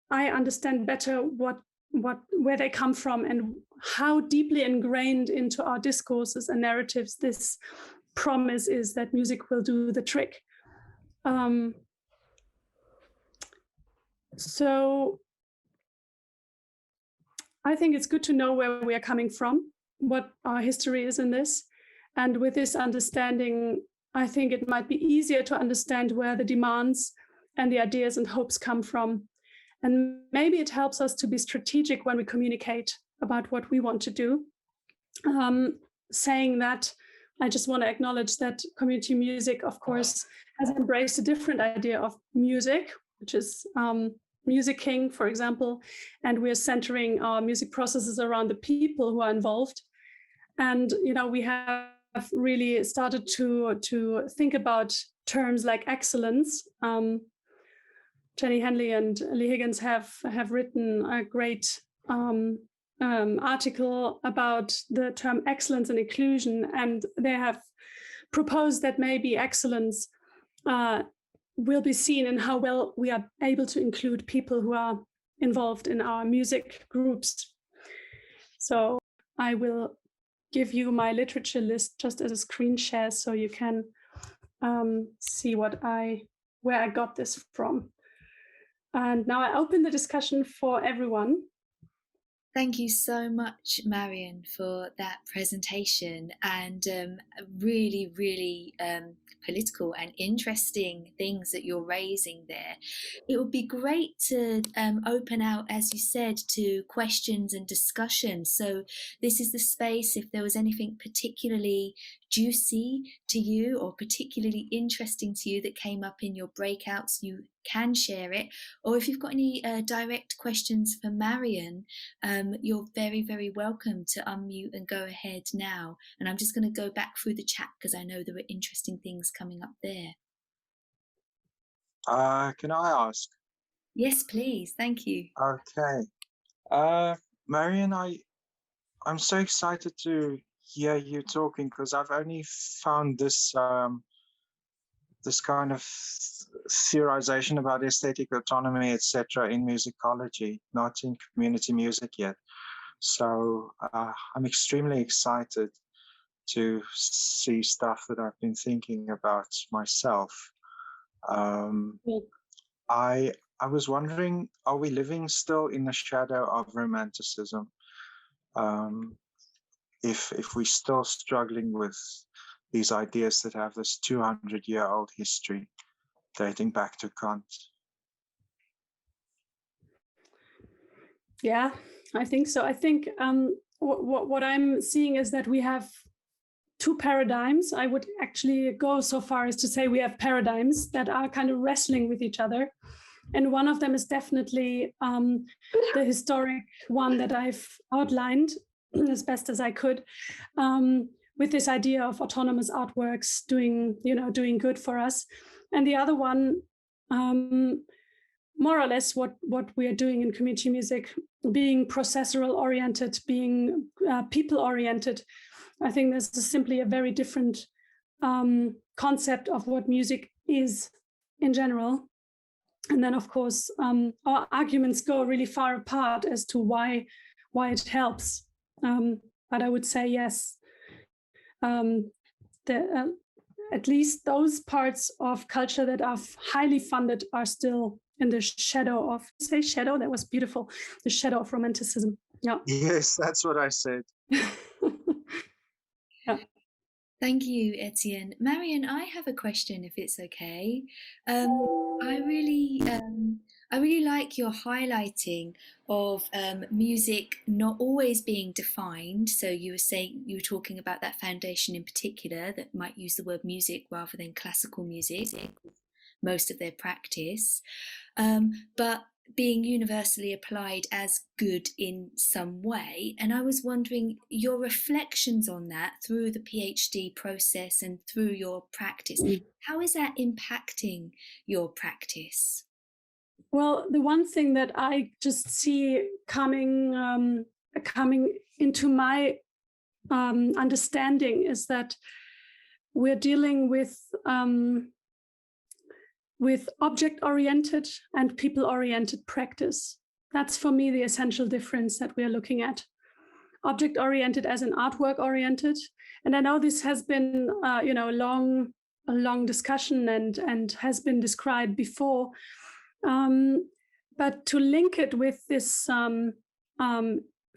I understand better where they come from and how deeply ingrained into our discourses and narratives this promise is that music will do the trick. So I think it's good to know where we are coming from, what our history is in this. And with this understanding, I think it might be easier to understand where the demands and the ideas and hopes come from. And maybe it helps us to be strategic when we communicate about what we want to do. Saying that, I just want to acknowledge that community music, of course, has embraced a different idea of music, which is musicking, for example, and we're centering our music processes around the people who are involved. And we have really started to think about terms like excellence. Jenny Henley and Lee Higgins have written a great article about the term excellence and inclusion, and they have proposed that maybe excellence will be seen in how well we are able to include people who are involved in our music groups. So I will give you my literature list just as a screen share so you can see where I got this from. And now I open the discussion for everyone. Thank you so much, Marion, for that presentation and really, really political and interesting things that you're raising there. It would be great to open out, as you said, to questions and discussion. So this is the space, if there was anything particularly juicy to you or particularly interesting to you that came up in your breakouts, you can share it. Or if you've got any direct questions for Marion, you're very, very welcome to unmute and go ahead now. And I'm just going to go back through the chat because I know there were interesting things coming up there. Can I ask? Yes, please. Thank you. Okay. Marion, I'm so excited to hear you talking because I've only found this this kind of theorization about aesthetic autonomy, etc., in musicology, not in community music yet. So I'm extremely excited to see stuff that I've been thinking about myself. I was wondering, are we living still in the shadow of romanticism? If we're still struggling with these ideas that have this 200-year-old history dating back to Kant. Yeah, I think so. I think what I'm seeing is that we have two paradigms. I would actually go so far as to say we have paradigms that are kind of wrestling with each other. And one of them is definitely the historic one that I've outlined as best as I could, with this idea of autonomous artworks doing good for us. And the other one, more or less what we are doing in community music, being processual oriented, being people oriented. I think this is simply a very different concept of what music is in general. And then, of course, our arguments go really far apart as to why it helps. But I would say yes, at least those parts of culture that are highly funded are still in the shadow of, say shadow, that was beautiful, the shadow of romanticism. Yeah. Yes, that's what I said. Yeah. Thank you, Etienne. Marion, I have a question, if it's okay. I really like your highlighting of music not always being defined. So you were talking about that foundation in particular that might use the word music rather than classical music, most of their practice, but being universally applied as good in some way. And I was wondering your reflections on that through the PhD process and through your practice. How is that impacting your practice? Well, the one thing that I just see coming into my understanding is that we're dealing with object-oriented and people-oriented practice. That's for me the essential difference that we're looking at. Object-oriented as in artwork-oriented. And I know this has been a long discussion and has been described before. But to link it with this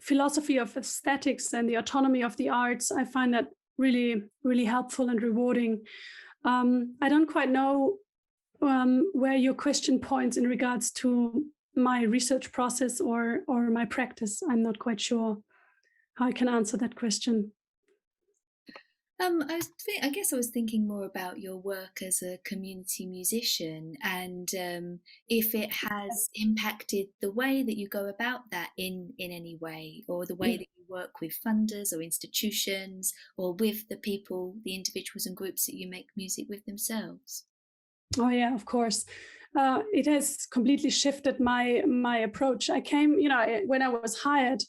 philosophy of aesthetics and the autonomy of the arts, I find that really, really helpful and rewarding. I don't quite know where your question points in regards to my research process or my practice. I'm not quite sure how I can answer that question. I guess I was thinking more about your work as a community musician and if it has impacted the way that you go about that in any way, or the way that you work with funders or institutions, or with the people, the individuals and groups that you make music with themselves. Oh yeah, of course. It has completely shifted my approach. I came, when I was hired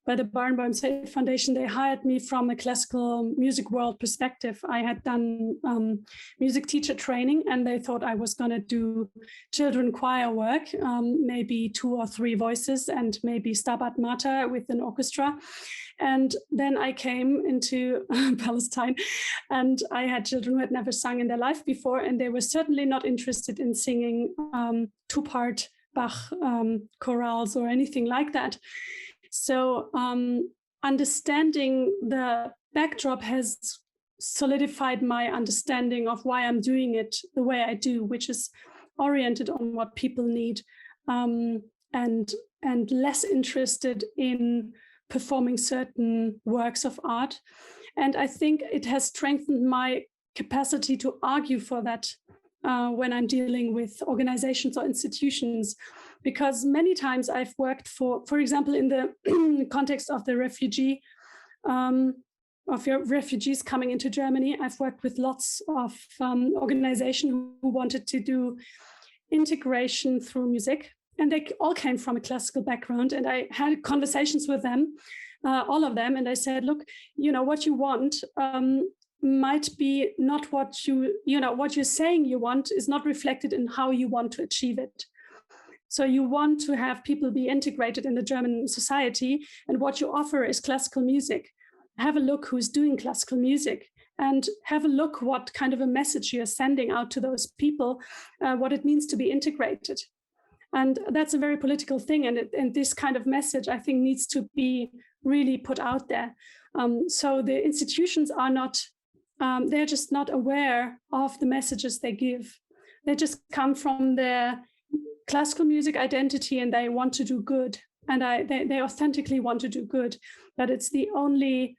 by the Barenboim State Foundation, they hired me from a classical music world perspective. I had done music teacher training, and they thought I was going to do children choir work, maybe 2 or 3 voices, and maybe Stabat Mater with an orchestra. And then I came into Palestine, and I had children who had never sung in their life before, and they were certainly not interested in singing 2-part Bach chorales or anything like that. So understanding the backdrop has solidified my understanding of why I'm doing it the way I do, which is oriented on what people need, and less interested in performing certain works of art. And I think it has strengthened my capacity to argue for that when I'm dealing with organizations or institutions, because many times I've worked for example, in the context of the refugees coming into Germany, I've worked with lots of organizations who wanted to do integration through music. And they all came from a classical background. And I had conversations with them, all of them. And I said, look, what you want might be not what what you're saying you want is not reflected in how you want to achieve it. So you want to have people be integrated in the German society. And what you offer is classical music. Have a look who's doing classical music, and have a look what kind of a message you're sending out to those people, what it means to be integrated. And that's a very political thing. And this kind of message, I think, needs to be really put out there. So the institutions are not, they're just not aware of the messages they give. They just come from their classical music identity, and they want to do good. And they authentically want to do good, but it's the only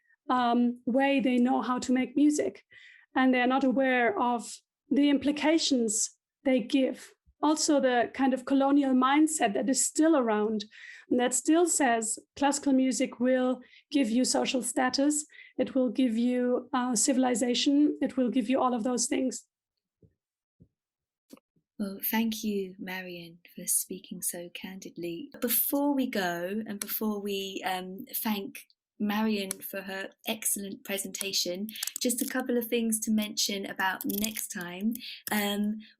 way they know how to make music. And they're not aware of the implications they give. Also, the kind of colonial mindset that is still around, and that still says classical music will give you social status, it will give you civilization, it will give you all of those things. Well, thank you, Marion, for speaking so candidly. Before we go, and before we thank Marion for her excellent presentation, just a couple of things to mention about next time.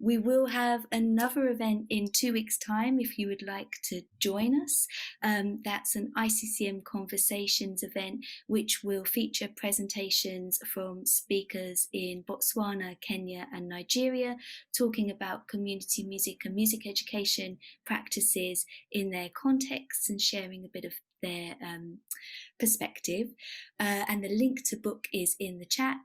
We will have another event in 2 weeks' time if you would like to join us. That's an ICCM Conversations event which will feature presentations from speakers in Botswana, Kenya and Nigeria, talking about community music and music education practices in their contexts and sharing a bit of their perspective, and the link to book is in the chat.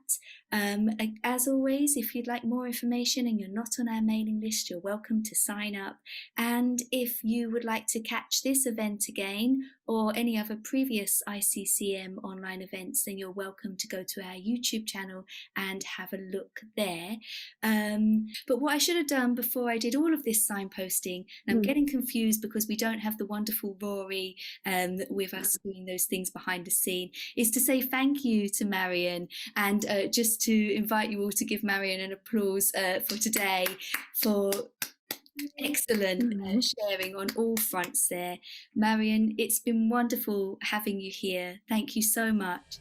As always, if you'd like more information and you're not on our mailing list, you're welcome to sign up. And if you would like to catch this event again or any other previous ICCM online events, then you're welcome to go to our YouTube channel and have a look there. But what I should have done before I did all of this signposting, and I'm getting confused because we don't have the wonderful Rory with us doing those things behind the scene, is to say thank you to Marion, and just to invite you all to give Marion an applause for today for excellent sharing on all fronts there. Marion, it's been wonderful having you here. Thank you so much.